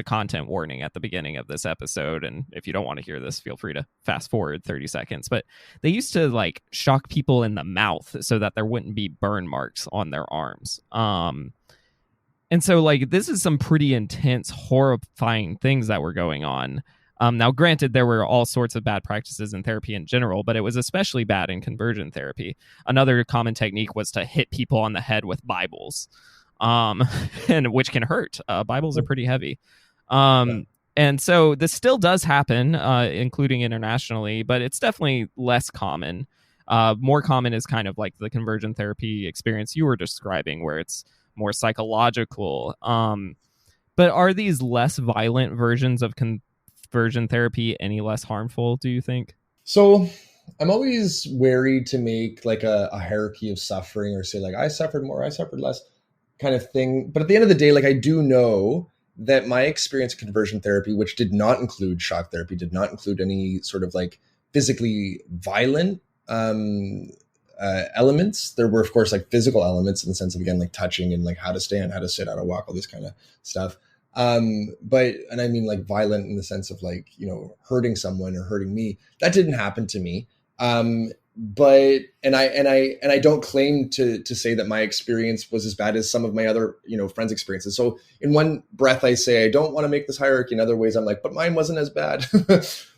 content warning at the beginning of this episode, and if you don't want to hear this, feel free to fast forward 30 seconds. But they used to like shock people in the mouth so that there wouldn't be burn marks on their arms. And so like this is some pretty intense, horrifying things that were going on. Now, granted, there were all sorts of bad practices in therapy in general, but it was especially bad in conversion therapy. Another common technique was to hit people on the head with Bibles, and which can hurt. Bibles are pretty heavy. And so this still does happen, including internationally, but it's definitely less common. More common is kind of like the conversion therapy experience you were describing, where it's more psychological. But are these less violent versions of conversion therapy any less harmful, do you think? So I'm always wary to make like a hierarchy of suffering, or say like I suffered more, I suffered less kind of thing. But at the end of the day, like I do know that my experience of conversion therapy, which did not include shock therapy, did not include any sort of like physically violent elements. There were, of course, like physical elements in the sense of, again, like touching and like how to stand, how to sit, how to walk, all this kind of stuff. And I mean like violent in the sense of like, hurting someone or hurting me. That didn't happen to me. But I don't claim to say that my experience was as bad as some of my other, friends' experiences. So in one breath, I say, I don't want to make this hierarchy. In other ways, I'm like, but mine wasn't as bad.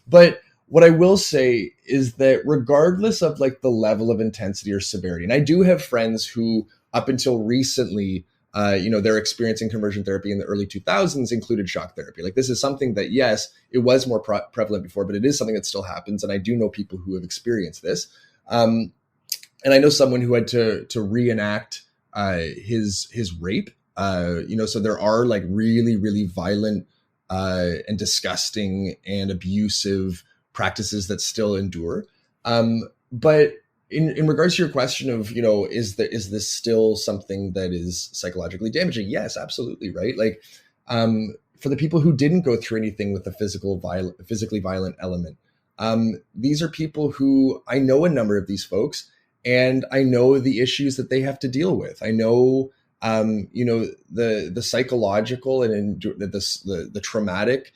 But what I will say is that regardless of like the level of intensity or severity, and I do have friends who up until recently, their experience in conversion therapy in the early 2000s included shock therapy. Like this is something that, yes, it was more prevalent before, but it is something that still happens. And I do know people who have experienced this. And I know someone who had to reenact his rape. So there are like really, really violent and disgusting and abusive practices that still endure. But in regards to your question of, is this still something that is psychologically damaging? Yes, absolutely. Right. Like, for the people who didn't go through anything with a physically violent element, these are people who I know a number of these folks, and I know the issues that they have to deal with. I know, the psychological and the traumatic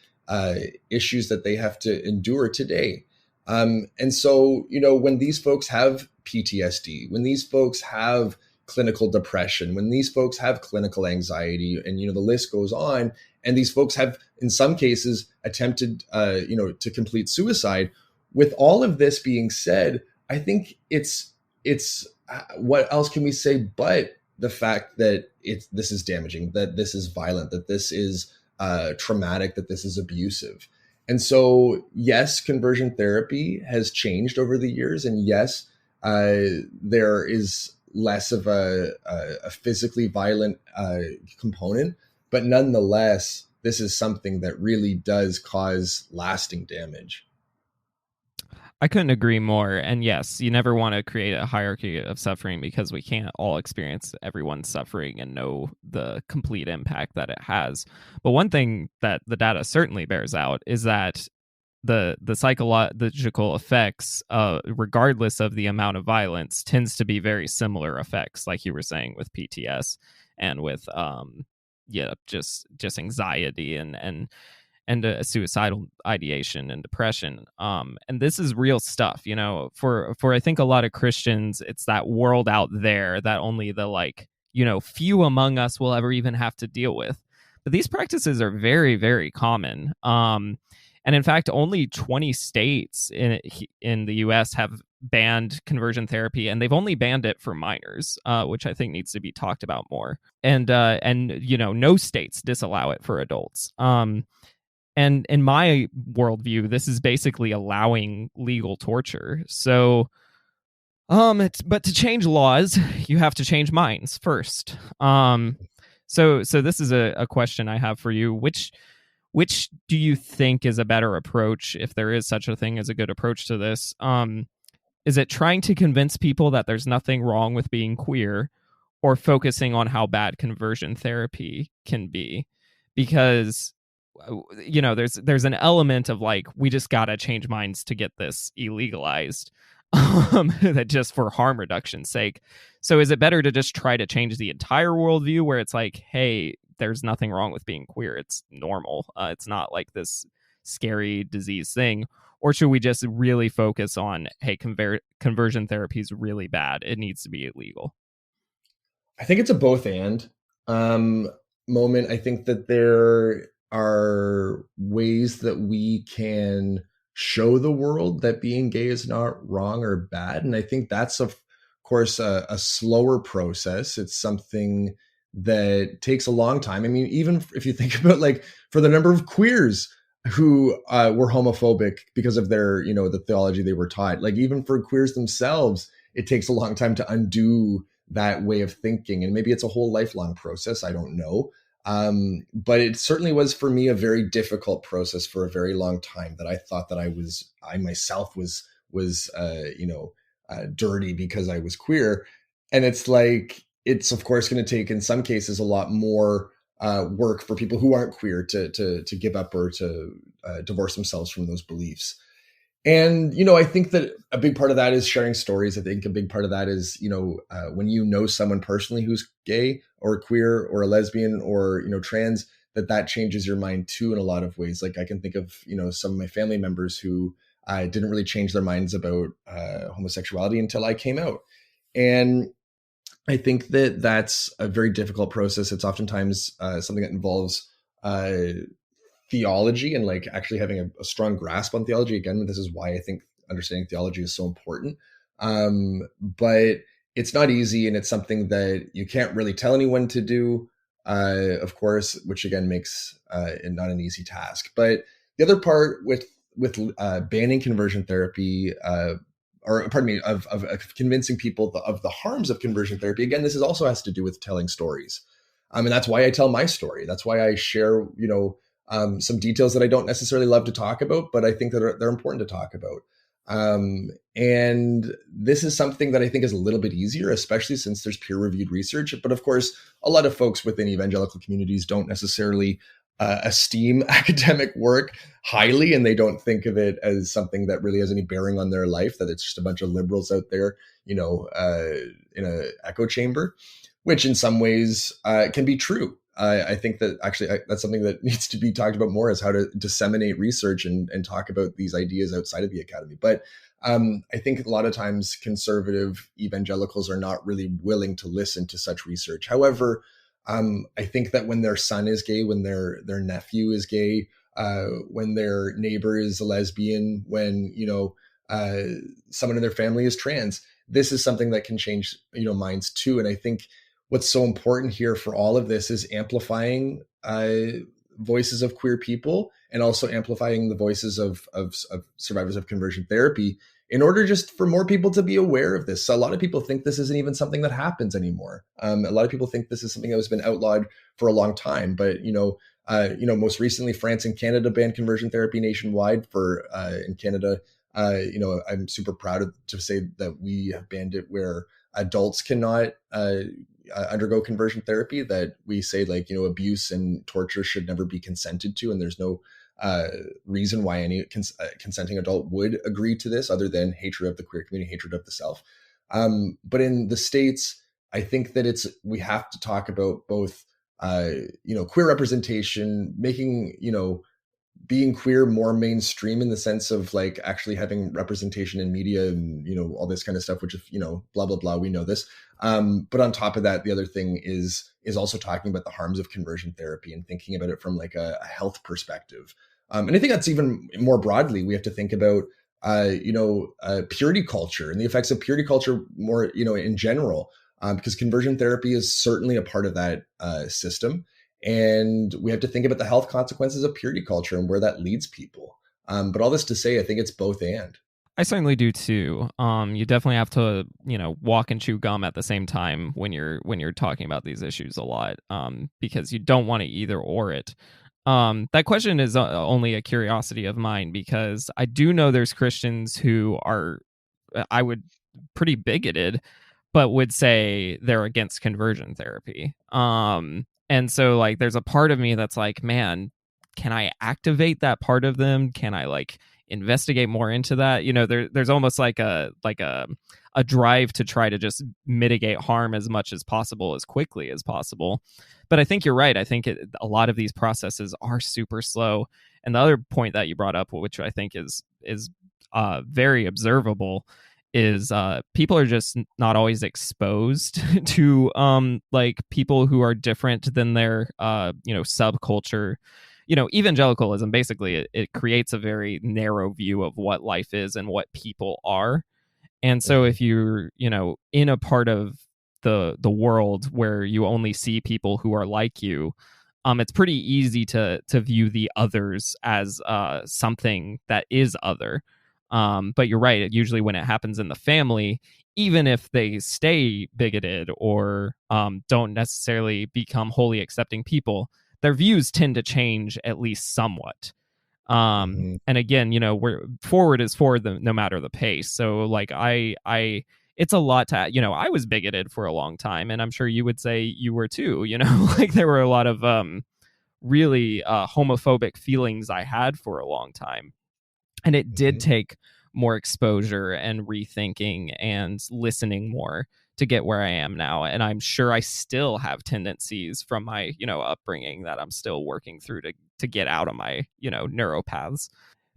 issues that they have to endure today. And so, when these folks have PTSD, when these folks have clinical depression, when these folks have clinical anxiety, and, the list goes on, and these folks have, in some cases, attempted, to complete suicide. With all of this being said, I think it's it's what else can we say but the fact that this is damaging, that this is violent, that this is traumatic, that this is abusive. And so, yes, conversion therapy has changed over the years, and yes, there is less of a physically violent component, but nonetheless, this is something that really does cause lasting damage. I couldn't agree more. And yes, you never want to create a hierarchy of suffering because we can't all experience everyone's suffering and know the complete impact that it has. But one thing that the data certainly bears out is that the psychological effects, regardless of the amount of violence, tends to be very similar effects, like you were saying with PTS and with yeah, just anxiety and suicidal ideation and depression. And this is real stuff, you know, for I think a lot of Christians, it's that world out there that only the, like, you know, few among us will ever even have to deal with. But these practices are very, very common. And in fact, only 20 states in the US have banned conversion therapy, and they've only banned it for minors, which I think needs to be talked about more. And you know, no states disallow it for adults. And in my worldview, this is basically allowing legal torture. So, but to change laws, you have to change minds first. So this is a question I have for you. Which do you think is a better approach, if there is such a thing as a good approach to this? Is it trying to convince people that there's nothing wrong with being queer, or focusing on how bad conversion therapy can be? Because, you know, there's an element of, like, we just gotta change minds to get this illegalized, that just for harm reduction's sake. So is it better to just try to change the entire worldview, where it's like, hey, there's nothing wrong with being queer, it's normal, it's not like this scary disease thing? Or should we just really focus on, hey, conversion therapy is really bad, it needs to be illegal? I think it's a both and um, moment. I think that there are ways that we can show the world that being gay is not wrong or bad. And I think that's, of course, a slower process. It's something that takes a long time. I mean, even if you think about, like, for the number of queers who were homophobic because of their, you know, the theology they were taught, like, even for queers themselves, it takes a long time to undo that way of thinking. And maybe it's a whole lifelong process. I don't know. But it certainly was for me a very difficult process for a very long time, that I thought that I myself was dirty because I was queer. And it's like, it's of course going to take in some cases a lot more work for people who aren't queer to give up or to divorce themselves from those beliefs. And, you know, I think that a big part of that is sharing stories. I think a big part of that is, you know, when you know someone personally who's gay or queer or a lesbian or, you know, trans, that changes your mind too in a lot of ways. Like, I can think of, you know, some of my family members who didn't really change their minds about homosexuality until I came out. And I think that that's a very difficult process. It's oftentimes something that involves theology and, like, actually having a strong grasp on theology. Again, this is why I think understanding theology is so important. But it's not easy, and it's something that you can't really tell anyone to do, of course, which again makes it not an easy task. But the other part with banning conversion therapy, or pardon me, of convincing people of the harms of conversion therapy, again, this is also has to do with telling stories. And that's why I tell my story. That's why I share, you know, some details that I don't necessarily love to talk about, but I think that they're important to talk about. And this is something that I think is a little bit easier, especially since there's peer-reviewed research. But of course, a lot of folks within evangelical communities don't necessarily esteem academic work highly, and they don't think of it as something that really has any bearing on their life, that it's just a bunch of liberals out there, you know, in an echo chamber, which in some ways can be true. I think that actually that's something that needs to be talked about more, is how to disseminate research and talk about these ideas outside of the academy. But I think a lot of times conservative evangelicals are not really willing to listen to such research. However, I think that when their son is gay, when their nephew is gay, when their neighbor is a lesbian, when, you know, someone in their family is trans, this is something that can change, minds too. And I think what's so important here for all of this is amplifying voices of queer people, and also amplifying the voices of survivors of conversion therapy, in order just for more people to be aware of this. So a lot of people think this isn't even something that happens anymore. A lot of people think this is something that has been outlawed for a long time, but most recently, France and Canada banned conversion therapy nationwide. In Canada, I'm super proud to say that we have banned it where adults cannot undergo conversion therapy. That we say, like, abuse and torture should never be consented to, and there's no reason why any consenting adult would agree to this, other than hatred of the queer community, hatred of the self. But in the States, I think that we have to talk about both, queer representation, making, being queer more mainstream in the sense of like actually having representation in media and, all this kind of stuff, which, blah, blah, blah, we know this. But on top of that, the other thing is also talking about the harms of conversion therapy and thinking about it from like a health perspective. And I think that's even more broadly, we have to think about, purity culture and the effects of purity culture more, in general, because conversion therapy is certainly a part of that system. And we have to think about the health consequences of purity culture and where that leads people. But all this to say, I think it's both and. I certainly do too. You definitely have to, walk and chew gum at the same time when you're talking about these issues a lot, because you don't want to either or it. That question is only a curiosity of mine, because I do know there's Christians who are, I would, pretty bigoted, but would say they're against conversion therapy. And so like there's a part of me that's like, man, can I activate that part of them? Can I like investigate more into that? There's almost like a drive to try to just mitigate harm as much as possible, as quickly as possible. But I think you're right. I think a lot of these processes are super slow. And the other point that you brought up, which I think is very observable, is people are just not always exposed to like people who are different than their subculture. Evangelicalism, basically it creates a very narrow view of what life is and what people are. And so if you're in a part of the world where you only see people who are like you, it's pretty easy to view the others as something that is other. But you're right. Usually when it happens in the family, even if they stay bigoted or don't necessarily become wholly accepting people, their views tend to change at least somewhat. And again, we're forward is forward no matter the pace. So like it's a lot to, I was bigoted for a long time, and I'm sure you would say you were too, like there were a lot of really homophobic feelings I had for a long time. And it did take more exposure and rethinking and listening more to get where I am now. And I'm sure I still have tendencies from my, upbringing that I'm still working through to get out of my, neuro paths.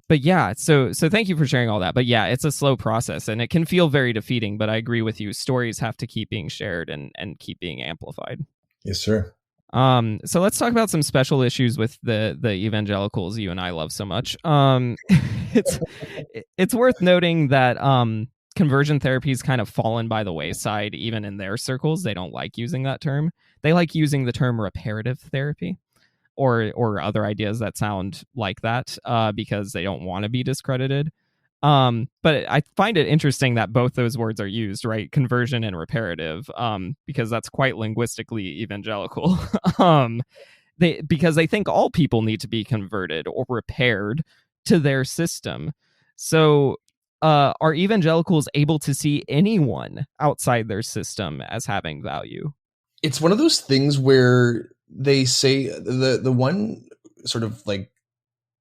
But yeah, so thank you for sharing all that. But yeah, it's a slow process and it can feel very defeating, but I agree with you. Stories have to keep being shared and keep being amplified. Yes, sir. So let's talk about some special issues with the evangelicals you and I love so much. It's worth noting that conversion therapy has kind of fallen by the wayside, even in their circles. They don't like using that term. They like using the term reparative therapy or other ideas that sound like that, because they don't want to be discredited. But I find it interesting that both those words are used, right? Conversion and reparative, because that's quite linguistically evangelical. Because they think all people need to be converted or repaired to their system. So are evangelicals able to see anyone outside their system as having value? It's one of those things where they say the one sort of like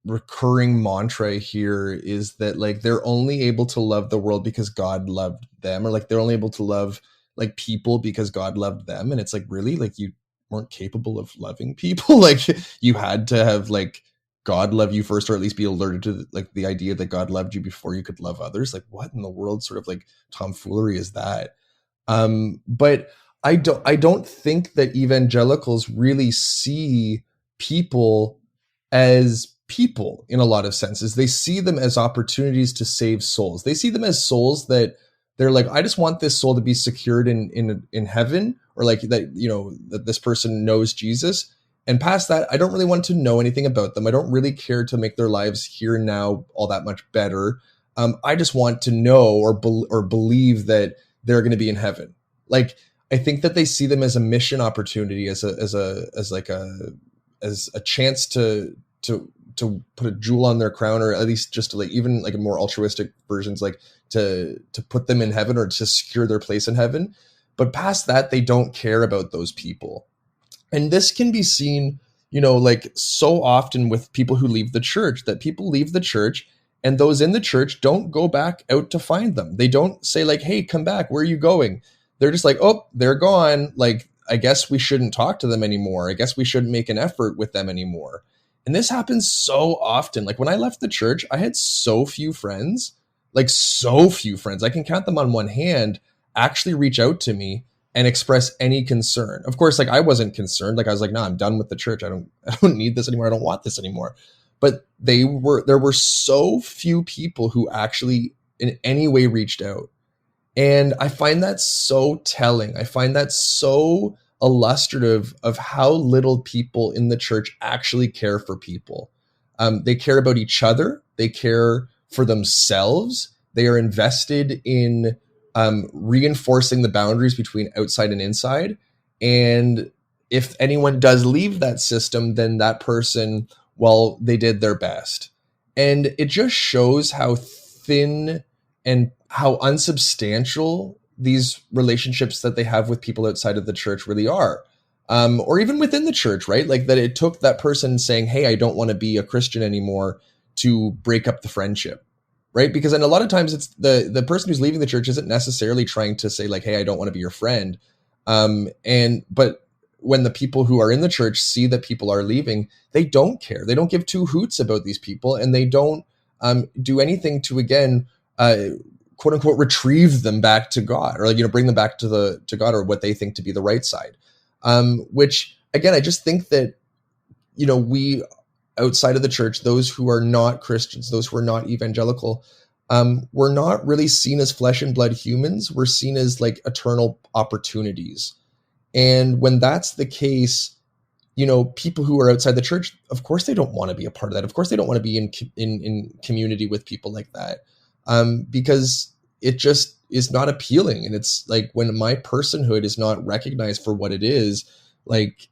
recurring mantra here is that like they're only able to love the world because God loved them, or like they're only able to love like people because God loved them. And it's like, really, like you weren't capable of loving people? Like you had to have like God love you first, or at least be alerted to like the idea that God loved you before you could love others. Like what in the world sort of like tomfoolery is that? But I don't think that evangelicals really see people as people in a lot of senses. They see them as opportunities to save souls. They see them as souls that They're like, I just want this soul to be secured in heaven, or like that, that this person knows Jesus. And past that, I don't really want to know anything about them. I don't really care to make their lives here and now all that much better. I just want to know or believe that they're going to be in heaven. Like, I think that they see them as a mission opportunity, as a chance to put a jewel on their crown, or at least just to like, even like a more altruistic versions, like to put them in heaven or to secure their place in heaven. But past that, they don't care about those people. And this can be seen, like so often with people who leave the church, that people leave the church and those in the church don't go back out to find them. They don't say like, hey, come back. Where are you going? They're just like, oh, they're gone. Like, I guess we shouldn't talk to them anymore. I guess we shouldn't make an effort with them anymore. And this happens so often. Like when I left the church, I had so few friends, like so few friends. I can count them on one hand, actually reach out to me and express any concern. Of course, like I wasn't concerned. Like I was like, no, I'm done with the church. I don't need this anymore. I don't want this anymore. But there were so few people who actually in any way reached out. And I find that so telling. I find that so illustrative of how little people in the church actually care for people. They care about each other. They care for themselves. They are invested in reinforcing the boundaries between outside and inside. And if anyone does leave that system, then that person, well, they did their best. And it just shows how thin and how unsubstantial these relationships that they have with people outside of the church really are. Or even within the church, right? Like that it took that person saying, hey, I don't want to be a Christian anymore to break up the friendship, right? Because and a lot of times it's the person who's leaving the church isn't necessarily trying to say like, hey, I don't want to be your friend. But when the people who are in the church see that people are leaving, they don't care. They don't give two hoots about these people, and they don't do anything to, again, quote unquote, retrieve them back to God, or like, bring them back to God, or what they think to be the right side. Which again, I just think that, we outside of the church, those who are not Christians, those who are not evangelical, we're not really seen as flesh and blood humans. We're seen as like eternal opportunities. And when that's the case, people who are outside the church, of course, they don't want to be a part of that. Of course, they don't want to be in community with people like that. Because it just is not appealing. And it's like when my personhood is not recognized for what it is, like,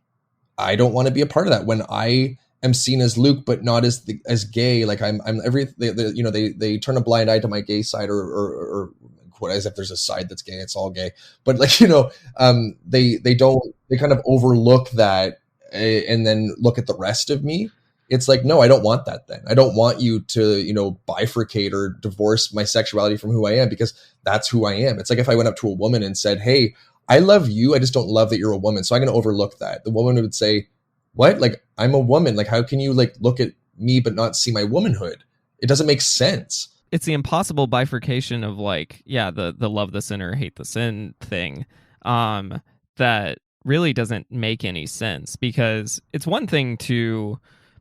I don't want to be a part of that. When I am seen as Luke, but not as gay, like they turn a blind eye to my gay side, or what, as if there's a side that's gay, it's all gay. But like, they kind of overlook that and then look at the rest of me. It's like, no, I don't want that then. I don't want you to, bifurcate or divorce my sexuality from who I am, because that's who I am. It's like if I went up to a woman and said, hey, I love you, I just don't love that you're a woman, so I'm going to overlook that. The woman would say, what? Like, I'm a woman. Like, how can you like look at me but not see my womanhood? It doesn't make sense. It's the impossible bifurcation of like, yeah, the love the sinner, hate the sin thing, that really doesn't make any sense. Because it's one thing to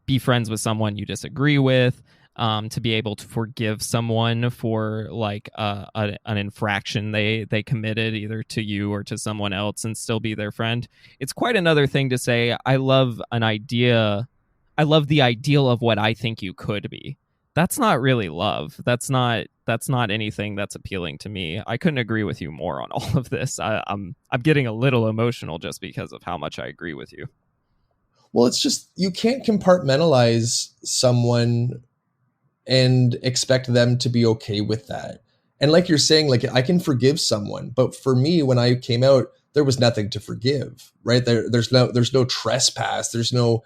be friends with someone you disagree with, to be able to forgive someone for like an infraction they committed either to you or to someone else, and still be their friend. It's quite another thing to say, I love the ideal of what I think you could be. That's not really love. That's not anything that's appealing to me. I couldn't agree with you more on all of this. I'm getting a little emotional just because of how much I agree with you. Well, it's just, you can't compartmentalize someone and expect them to be okay with that. And like you're saying, like, I can forgive someone, but for me, when I came out, there was nothing to forgive, right? There's no trespass. There's no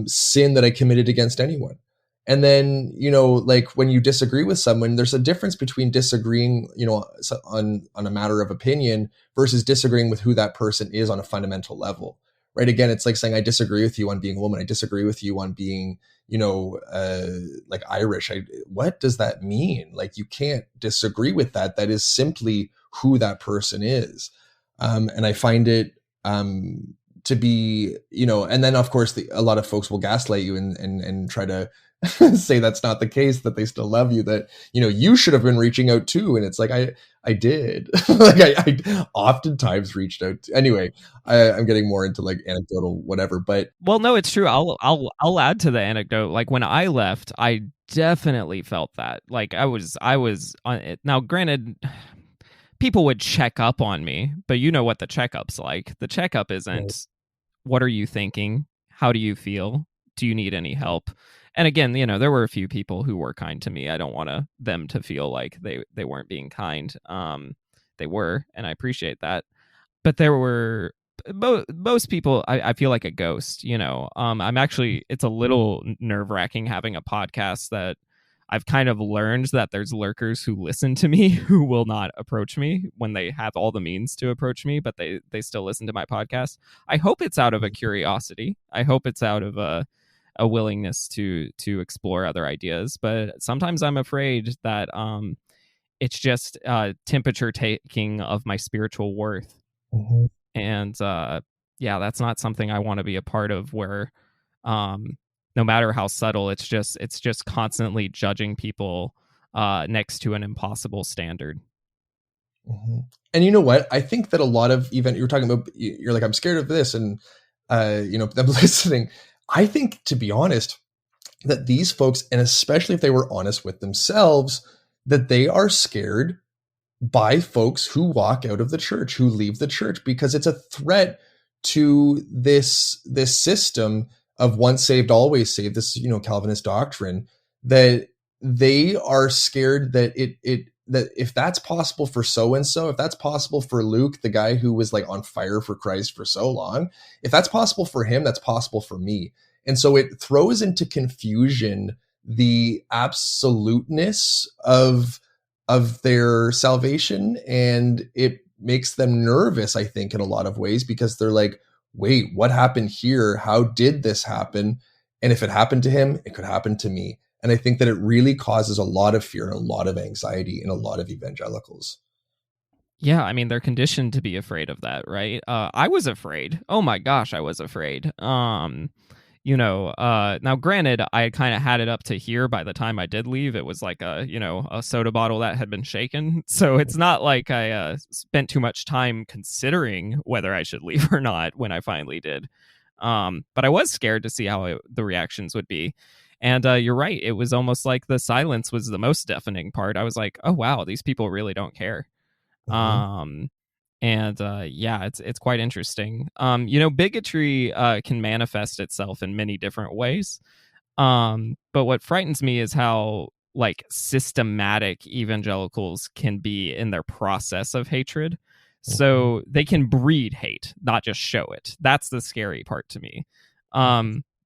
sin that I committed against anyone. And then, like when you disagree with someone, there's a difference between disagreeing, on a matter of opinion versus disagreeing with who that person is on a fundamental level, right? Again, it's like saying, I disagree with you on being a woman. I disagree with you on being, like Irish. What does that mean? Like, you can't disagree with that. That is simply who that person is. And I find it to be, and then of course a lot of folks will gaslight you and try to say that's not the case, that they still love you, that, you should have been reaching out too. And it's like, I did. Like I oftentimes reached out. Anyway, I'm getting more into like anecdotal whatever, but well, no, it's true. I'll add to the anecdote. Like when I left, I definitely felt that. Like I was on it. Now, granted, people would check up on me, but you know what the checkup's like. The checkup isn't what are you thinking? How do you feel? Do you need any help? And again, there were a few people who were kind to me. I don't want them to feel like they weren't being kind. They were, and I appreciate that. But there were most people, I feel like a ghost. I'm actually, it's a little nerve wracking having a podcast that I've kind of learned that there's lurkers who listen to me who will not approach me when they have all the means to approach me, but they still listen to my podcast. I hope it's out of a curiosity. I hope it's out of a willingness to explore other ideas. But sometimes I'm afraid that it's just temperature taking of my spiritual worth. Mm-hmm. And that's not something I want to be a part of, where no matter how subtle, it's just constantly judging people next to an impossible standard. Mm-hmm. And you know what? I think that a lot of you're talking about, you're like, I'm scared of this, and them listening. I think, to be honest, that these folks, and especially if they were honest with themselves, that they are scared by folks who walk out of the church, who leave the church, because it's a threat to this system of once saved, always saved, this, Calvinist doctrine, that they are scared that that if that's possible for so-and-so, if that's possible for Luke, the guy who was like on fire for Christ for so long, if that's possible for him, that's possible for me. And so it throws into confusion the absoluteness of their salvation. And it makes them nervous, I think, in a lot of ways, because they're like, wait, what happened here? How did this happen? And if it happened to him, it could happen to me. And I think that it really causes a lot of fear and a lot of anxiety in a lot of evangelicals. Yeah, I mean, they're conditioned to be afraid of that, right? I was afraid. Oh my gosh, I was afraid. Now granted, I kind of had it up to here by the time I did leave. It was like a soda bottle that had been shaken. So it's not like I spent too much time considering whether I should leave or not when I finally did. But I was scared to see how the reactions would be. And you're right. It was almost like the silence was the most deafening part. I was like, oh, wow, these people really don't care. Mm-hmm. It's quite interesting. Bigotry can manifest itself in many different ways. But what frightens me is how like systematic evangelicals can be in their process of hatred. So they can breed hate, not just show it. That's the scary part to me.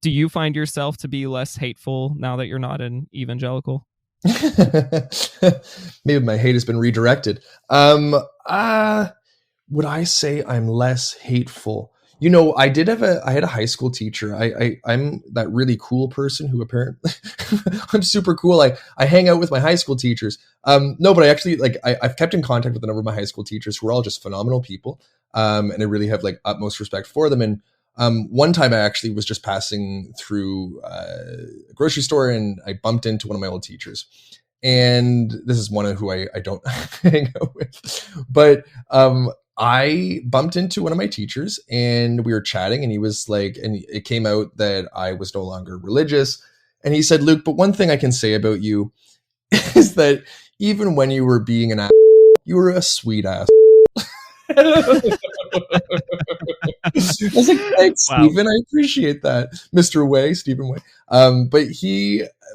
Do you find yourself to be less hateful now that you're not an evangelical? Maybe my hate has been redirected. Would I say I'm less hateful? I had a high school teacher. I'm that really cool person who apparently I'm super cool. I hang out with my high school teachers. No, but I actually I've kept in contact with a number of my high school teachers who are all just phenomenal people. And I really have like utmost respect for them. And one time I actually was just passing through a grocery store and I bumped into one of my old teachers. And this is one who I don't hang out with, but I bumped into one of my teachers and we were chatting, and he was like, and it came out that I was no longer religious. And he said, Luke, but one thing I can say about you is that even when you were being an ass, you were a sweet ass. I was like, thanks, wow. Stephen. I appreciate that, Mr. Way, Stephen Way.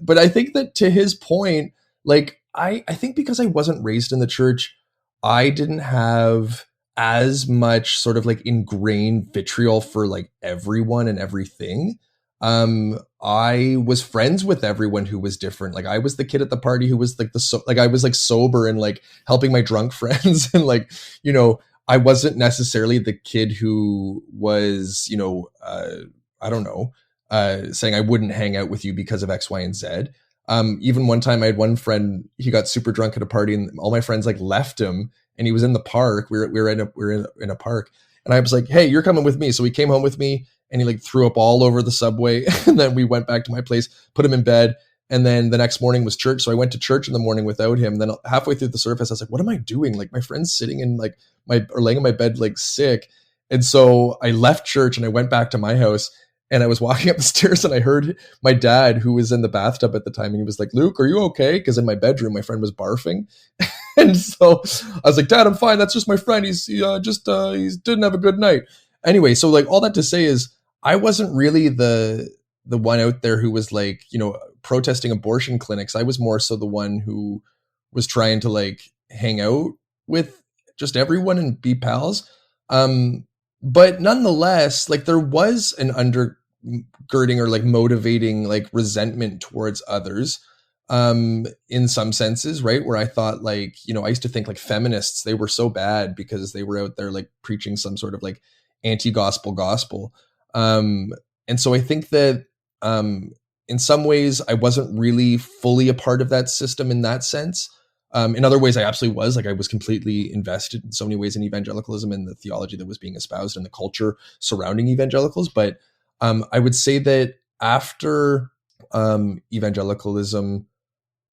But I think that to his point, like, I think because I wasn't raised in the church, I didn't have as much sort of like ingrained vitriol for like everyone and everything. I was friends with everyone who was different. Like I was the kid at the party who was like I was like sober and like helping my drunk friends and like, I wasn't necessarily the kid who was, I don't know, saying I wouldn't hang out with you because of X, Y, and Z. Even one time I had one friend, he got super drunk at a party and all my friends like left him and he was in the park. We were in a park And I was like, hey, you're coming with me. So he came home with me, and he like threw up all over the subway. And then we went back to my place, put him in bed. And then the next morning was church. So I went to church in the morning without him. Then halfway through the service, I was like, what am I doing? Like, my friend's sitting in like or laying in my bed, like sick. And so I left church and I went back to my house, and I was walking up the stairs, and I heard my dad, who was in the bathtub at the time. And he was like, Luke, are you okay? Because in my bedroom, my friend was barfing. And so I was like, Dad, I'm fine. That's just my friend. He didn't have a good night. Anyway, so like all that to say is I wasn't really the one out there who was like, protesting abortion clinics. I was more so the one who was trying to like hang out with just everyone and be pals. But nonetheless, like there was an undergirding or like motivating like resentment towards others, in some senses, right? Where I thought like, I used to think like feminists, they were so bad because they were out there like preaching some sort of like anti-gospel gospel. And so I think that, in some ways I wasn't really fully a part of that system in that sense. In other ways, I absolutely was. Like I was completely invested in so many ways in evangelicalism and the theology that was being espoused and the culture surrounding evangelicals. But I would say that after evangelicalism,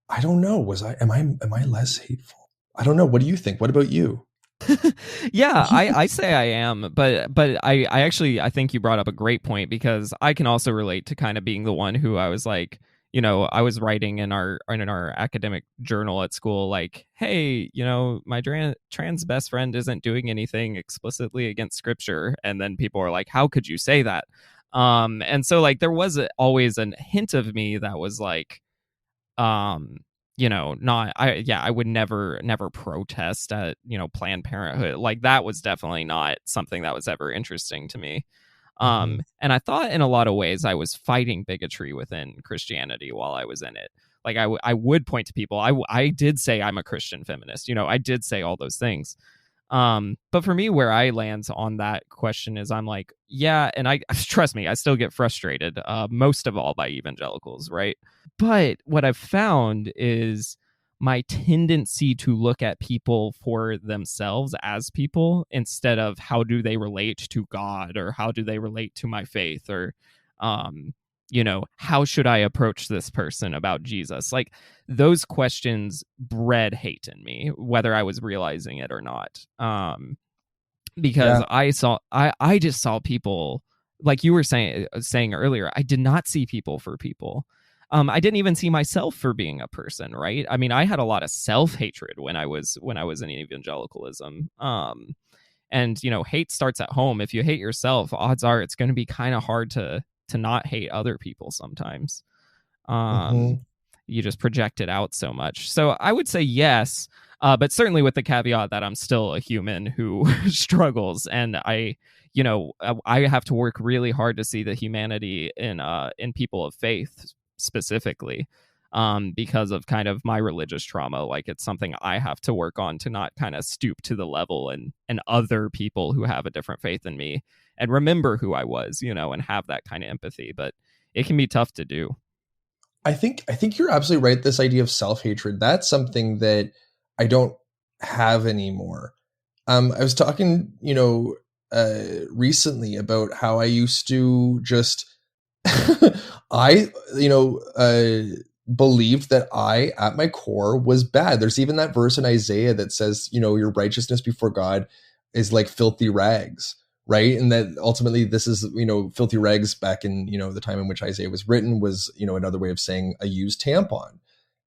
I don't know, am I less hateful? I don't know. What do you think? What about you? Yeah, I say I am, but I think you brought up a great point, because I can also relate to kind of being the one who I was like, I was writing in our academic journal at school, like, hey, my trans best friend isn't doing anything explicitly against scripture, and then people are like, how could you say that? And so like there was always a hint of me that was like, not I would never protest at Planned Parenthood. Like that was definitely not something that was ever interesting to me. And I thought in a lot of ways I was fighting bigotry within Christianity while I was in it. Like I would point to people. I did say I'm a Christian feminist. I did say all those things. But for me, where I land on that question is I'm like, yeah, and I trust me, I still get frustrated, most of all by evangelicals, right? But what I've found is my tendency to look at people for themselves as people instead of how do they relate to God, or how do they relate to my faith, or how should I approach this person about Jesus? Like those questions bred hate in me, whether I was realizing it or not. Because Yeah. I just saw people, like you were saying earlier, I did not see people for people. I didn't even see myself for being a person, right? I mean, I had a lot of self-hatred when I was in evangelicalism. And hate starts at home. If you hate yourself, odds are it's going to be kind of hard to not hate other people sometimes. Mm-hmm. You just project it out so much. So I would say yes, but certainly with the caveat that I'm still a human who struggles, and I have to work really hard to see the humanity in people of faith specifically, because of kind of my religious trauma. Like it's something I have to work on to not kind of stoop to the level and other people who have a different faith than me, and remember who I was, and have that kind of empathy. But it can be tough to do. I think you're absolutely right. This idea of self-hatred, that's something that I don't have anymore. I was talking, recently about how I used to just, I, believed that I, at my core, was bad. There's even that verse in Isaiah that says, your righteousness before God is like filthy rags, right? And that ultimately this is, filthy rags back in, the time in which Isaiah was written was, another way of saying a used tampon.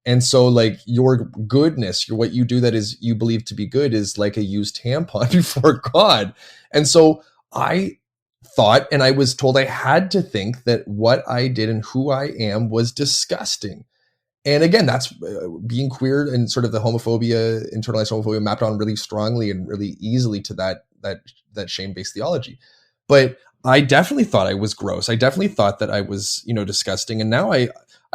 And so like your goodness, what you do that is you believe to be good is like a used tampon before God. And so I thought, and I was told I had to think, that what I did and who I am was disgusting. And again, that's being queer and sort of the homophobia, internalized homophobia, mapped on really strongly and really easily to that shame-based theology. But I definitely thought I was gross. I definitely thought that I was, disgusting. And now I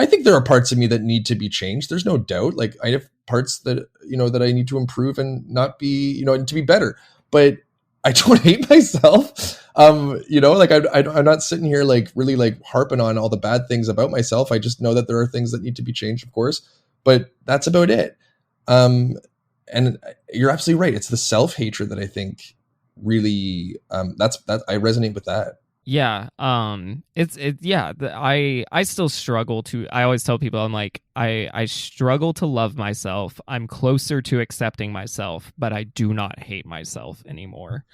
think there are parts of me that need to be changed. There's no doubt. Like I have parts that, that I need to improve and not be, and to be better. But I don't hate myself. Like I'm not sitting here like really like harping on all the bad things about myself. I just know that there are things that need to be changed, of course, but that's about it. And you're absolutely right. It's the self-hatred that I think really that I resonate with that. Yeah, I still struggle to. I always tell people, I'm like, I struggle to love myself. I'm closer to accepting myself, but I do not hate myself anymore.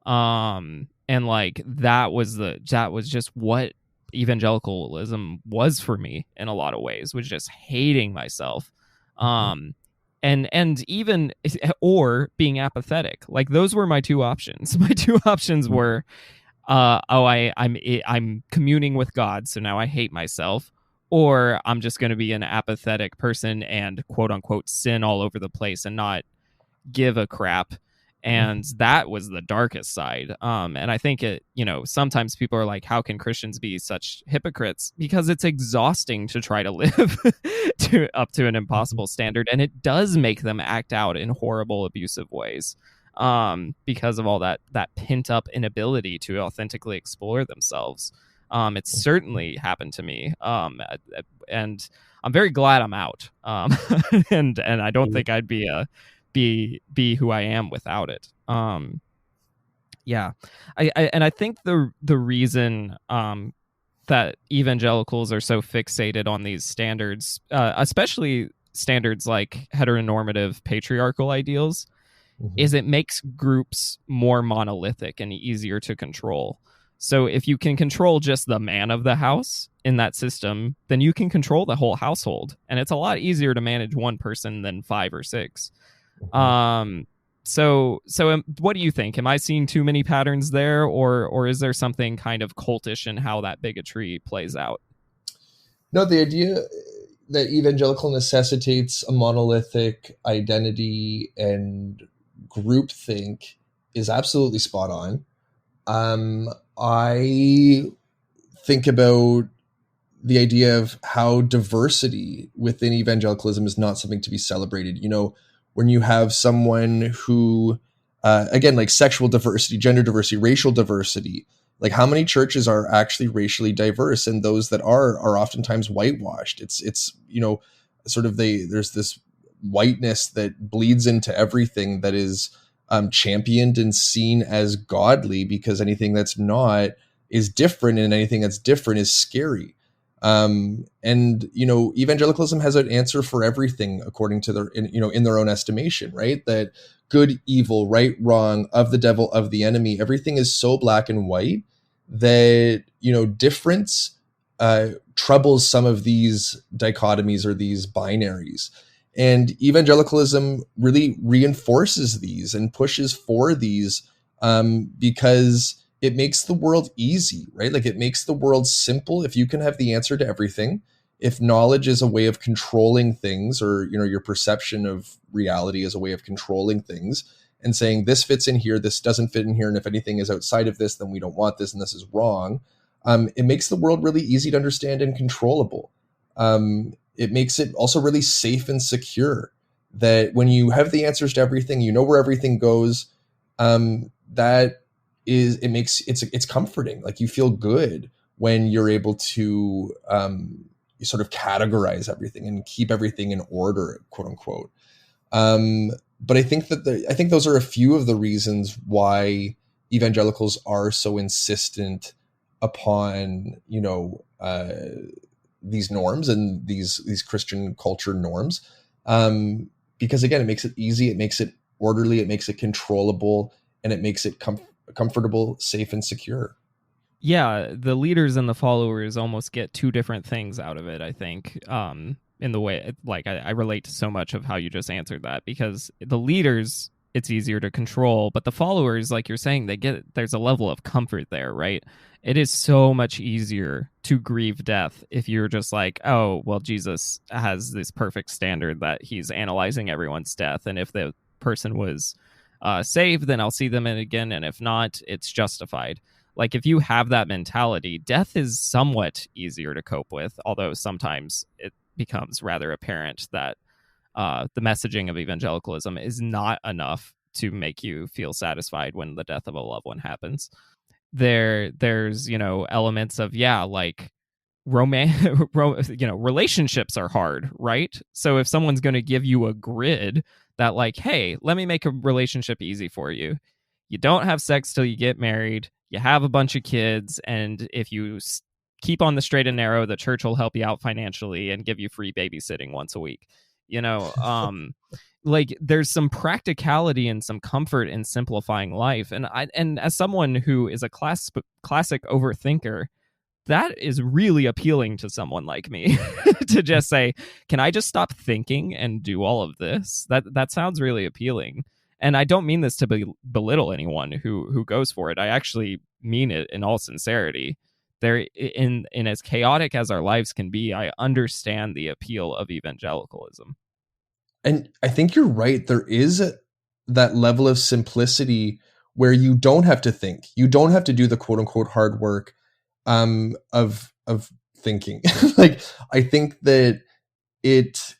And like that was just what evangelicalism was for me in a lot of ways, was just hating myself. Um and even, or being apathetic. Like, those were my two options. My two options were, I'm communing with God, so now I hate myself, or I'm just going to be an apathetic person and quote unquote sin all over the place and not give a crap. And that was the darkest side. And I think sometimes people are like, how can Christians be such hypocrites? Because it's exhausting to try to live up to an impossible standard, and it does make them act out in horrible, abusive ways. Because of all that pent up inability to authentically explore themselves. It's certainly happened to me. And I'm very glad I'm out. And I don't think I'd be who I am without it. Yeah. I think the reason that evangelicals are so fixated on these standards, especially standards like heteronormative patriarchal ideals, is it makes groups more monolithic and easier to control. So if you can control just the man of the house in that system, then you can control the whole household. And it's a lot easier to manage one person than 5 or 6. So what do you think? Am I seeing too many patterns there, or is there something kind of cultish in how that bigotry plays out? No, the idea that evangelical necessitates a monolithic identity and groupthink is absolutely spot on. I think about the idea of how diversity within evangelicalism is not something to be celebrated. When you have someone who, again, like sexual diversity, gender diversity, racial diversity, like how many churches are actually racially diverse, and those that are oftentimes whitewashed. It's sort of there's this whiteness that bleeds into everything that is championed and seen as godly, because anything that's not is different, and anything that's different is scary. And evangelicalism has an answer for everything according to in their own estimation, right? That good, evil, right, wrong, of the devil, of the enemy, everything is so black and white that difference troubles some of these dichotomies or these binaries. And evangelicalism really reinforces these and pushes for these, because it makes the world easy, right? Like, it makes the world simple. If you can have the answer to everything, if knowledge is a way of controlling things, or your perception of reality is a way of controlling things, and saying this fits in here, this doesn't fit in here, and if anything is outside of this, then we don't want this, and this is wrong. It makes the world really easy to understand and controllable. It makes it also really safe and secure, that when you have the answers to everything, you know where everything goes. It's comforting. Like, you feel good when you're able to sort of categorize everything and keep everything in order, quote unquote. But I think those are a few of the reasons why evangelicals are so insistent upon these norms and these Christian culture norms, because again, it makes it easy, it makes it orderly, it makes it controllable, and it makes it comfortable, safe, and secure. Yeah, the leaders and the followers almost get two different things out of it, I think. In the way, like, I relate to so much of how you just answered that, because the leaders, it's easier to control, but the followers, like you're saying, there's a level of comfort there, right? It is so much easier to grieve death if you're just like, oh, well, Jesus has this perfect standard that he's analyzing everyone's death, and if the person was saved, then I'll see them again, and if not, it's justified. Like, if you have that mentality, death is somewhat easier to cope with, although sometimes it becomes rather apparent that the messaging of evangelicalism is not enough to make you feel satisfied when the death of a loved one happens. There's elements of, like, relationships are hard, right? So if someone's going to give you a grid that, like, hey, let me make a relationship easy for you, you don't have sex till you get married, you have a bunch of kids, and if you keep on the straight and narrow, the church will help you out financially and give you free babysitting once a week. You know, like there's some practicality and some comfort in simplifying life. And as someone who is a classic overthinker, that is really appealing to someone like me to just say, can I just stop thinking and do all of this? That sounds really appealing. And I don't mean this to belittle anyone who goes for it. I actually mean it in all sincerity. There, in as chaotic as our lives can be, I understand the appeal of evangelicalism. And I think you're right. There is that level of simplicity where you don't have to think. You don't have to do the quote unquote hard work of thinking. Like, I think that it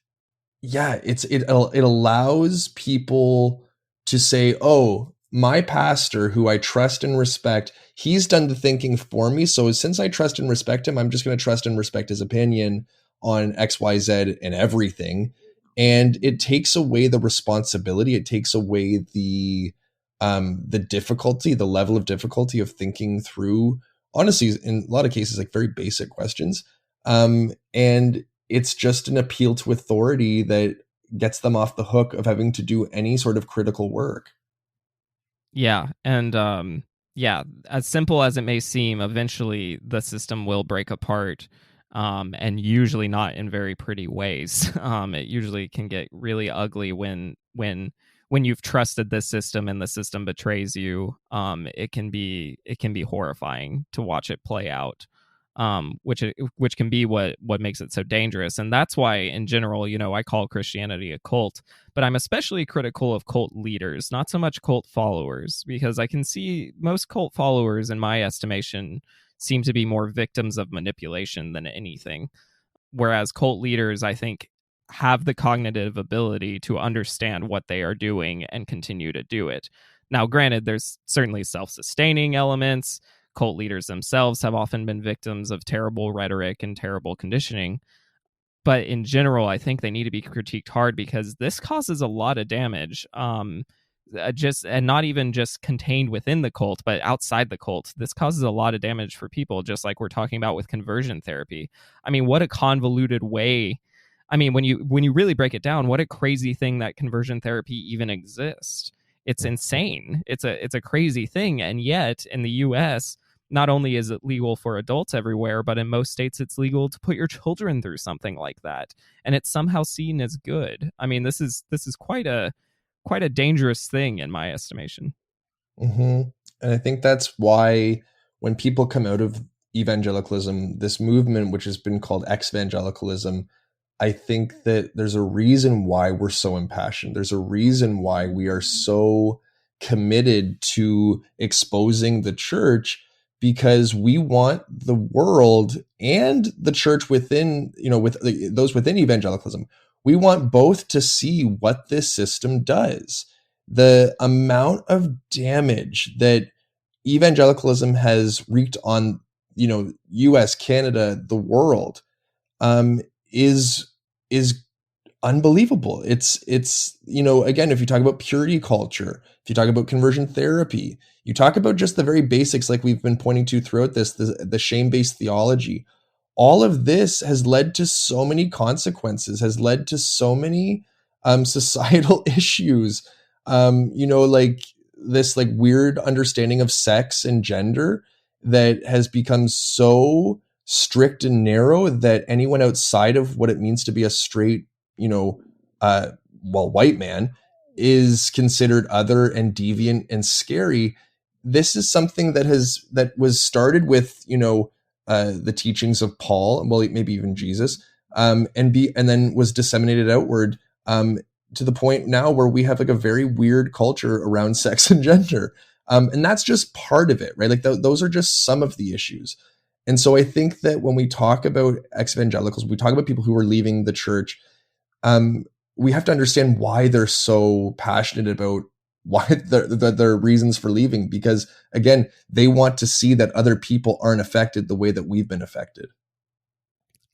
allows people to say, oh, my pastor, who I trust and respect, he's done the thinking for me. So since I trust and respect him, I'm just going to trust and respect his opinion on XYZ and everything. And it takes away the responsibility. It takes away the difficulty, the level of difficulty of thinking through, honestly, in a lot of cases, like very basic questions. And it's just an appeal to authority that gets them off the hook of having to do any sort of critical work. Yeah, and yeah, as simple as it may seem, eventually the system will break apart, and usually not in very pretty ways. It usually can get really ugly when you've trusted this system and the system betrays you. It can be horrifying to watch it play out. Which can be what makes it so dangerous. And that's why, in general, I call Christianity a cult, but I'm especially critical of cult leaders, not so much cult followers, because I can see most cult followers, in my estimation, seem to be more victims of manipulation than anything. Whereas cult leaders, I think, have the cognitive ability to understand what they are doing and continue to do it. Now, granted, there's certainly self-sustaining elements. Cult leaders themselves have often been victims of terrible rhetoric and terrible conditioning. But in general, I think they need to be critiqued hard because this causes a lot of damage. Just and not even just contained within the cult, but outside the cult. This causes a lot of damage for people, just like we're talking about with conversion therapy. I mean, what a convoluted way. I mean, when you really break it down, what a crazy thing that conversion therapy even exists. It's insane. It's a crazy thing. And yet in the US, not only is it legal for adults everywhere, but in most states it's legal to put your children through something like that. And it's somehow seen as good. I mean, this is quite a dangerous thing in my estimation. Mm-hmm. And I think that's why when people come out of evangelicalism, this movement, which has been called evangelicalism, I think that there's a reason why we're so impassioned. There's a reason why we are so committed to exposing the church, because we want the world and the church within, with those within evangelicalism, we want both to see what this system does. The amount of damage that evangelicalism has wreaked on, US, Canada, the world, is unbelievable. It's again, if you talk about purity culture, if you talk about conversion therapy, you talk about just the very basics, like we've been pointing to throughout this, the shame-based theology. All of this has led to so many consequences, has led to so many societal issues. Like this like weird understanding of sex and gender that has become so strict and narrow that anyone outside of what it means to be a straight, white man is considered other and deviant and scary. This is something that was started with, the teachings of Paul, well, maybe even Jesus, and then was disseminated outward, to the point now where we have like a very weird culture around sex and gender. And that's just part of it, right? Like those are just some of the issues. And so I think that when we talk about ex-evangelicals, we talk about people who are leaving the church, we have to understand why they're so passionate about why their reasons for leaving, because again, they want to see that other people aren't affected the way that we've been affected.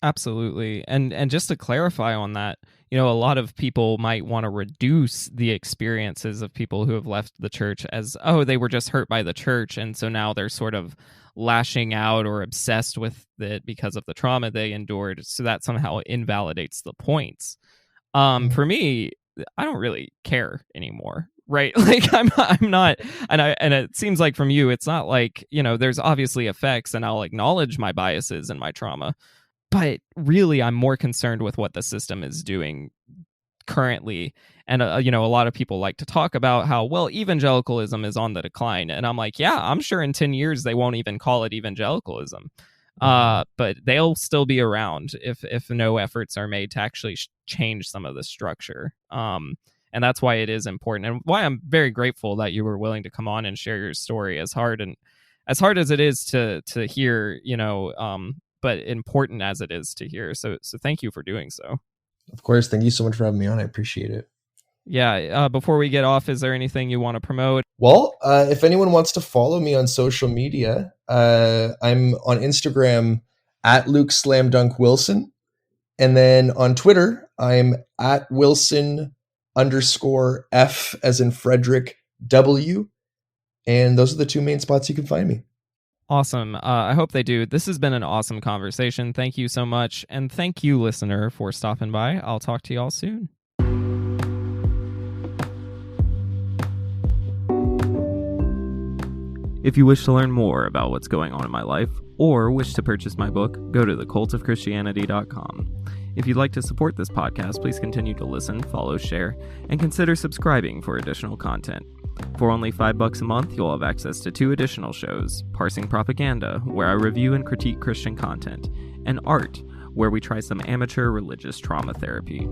Absolutely. And just to clarify on that, a lot of people might want to reduce the experiences of people who have left the church as, oh, they were just hurt by the church. And so now they're sort of lashing out or obsessed with it because of the trauma they endured. So that somehow invalidates the points. For me, I don't really care anymore. Right. Like I'm not. And it seems like from you, it's not like, there's obviously effects and I'll acknowledge my biases and my trauma. But really, I'm more concerned with what the system is doing currently. And, a lot of people like to talk about how, well, evangelicalism is on the decline. And I'm like, yeah, I'm sure in 10 years they won't even call it evangelicalism. But they'll still be around if no efforts are made to actually change some of the structure. And that's why it is important, and why I'm very grateful that you were willing to come on and share your story, as hard as it is to hear, but important as it is to hear. So thank you for doing so. Of course. Thank you so much for having me on. I appreciate it. Yeah. Before we get off, is there anything you want to promote? Well, if anyone wants to follow me on social media, I'm on Instagram at Luke Slam Dunk Wilson. And then on Twitter, I'm at Wilson_F as in Frederick W. And those are the two main spots you can find me. Awesome. I hope they do. This has been an awesome conversation. Thank you so much. And thank you, listener, for stopping by. I'll talk to you all soon. If you wish to learn more about what's going on in my life, or wish to purchase my book, go to thecultofchristianity.com. If you'd like to support this podcast, please continue to listen, follow, share, and consider subscribing for additional content. For only $5 a month, you'll have access to 2 additional shows: Parsing Propaganda, where I review and critique Christian content, and Art, where we try some amateur religious trauma therapy.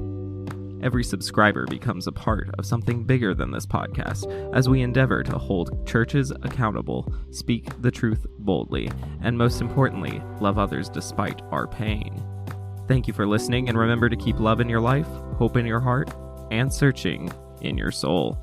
Every subscriber becomes a part of something bigger than this podcast, as we endeavor to hold churches accountable, speak the truth boldly, and most importantly, love others despite our pain. Thank you for listening, and remember to keep love in your life, hope in your heart, and searching in your soul.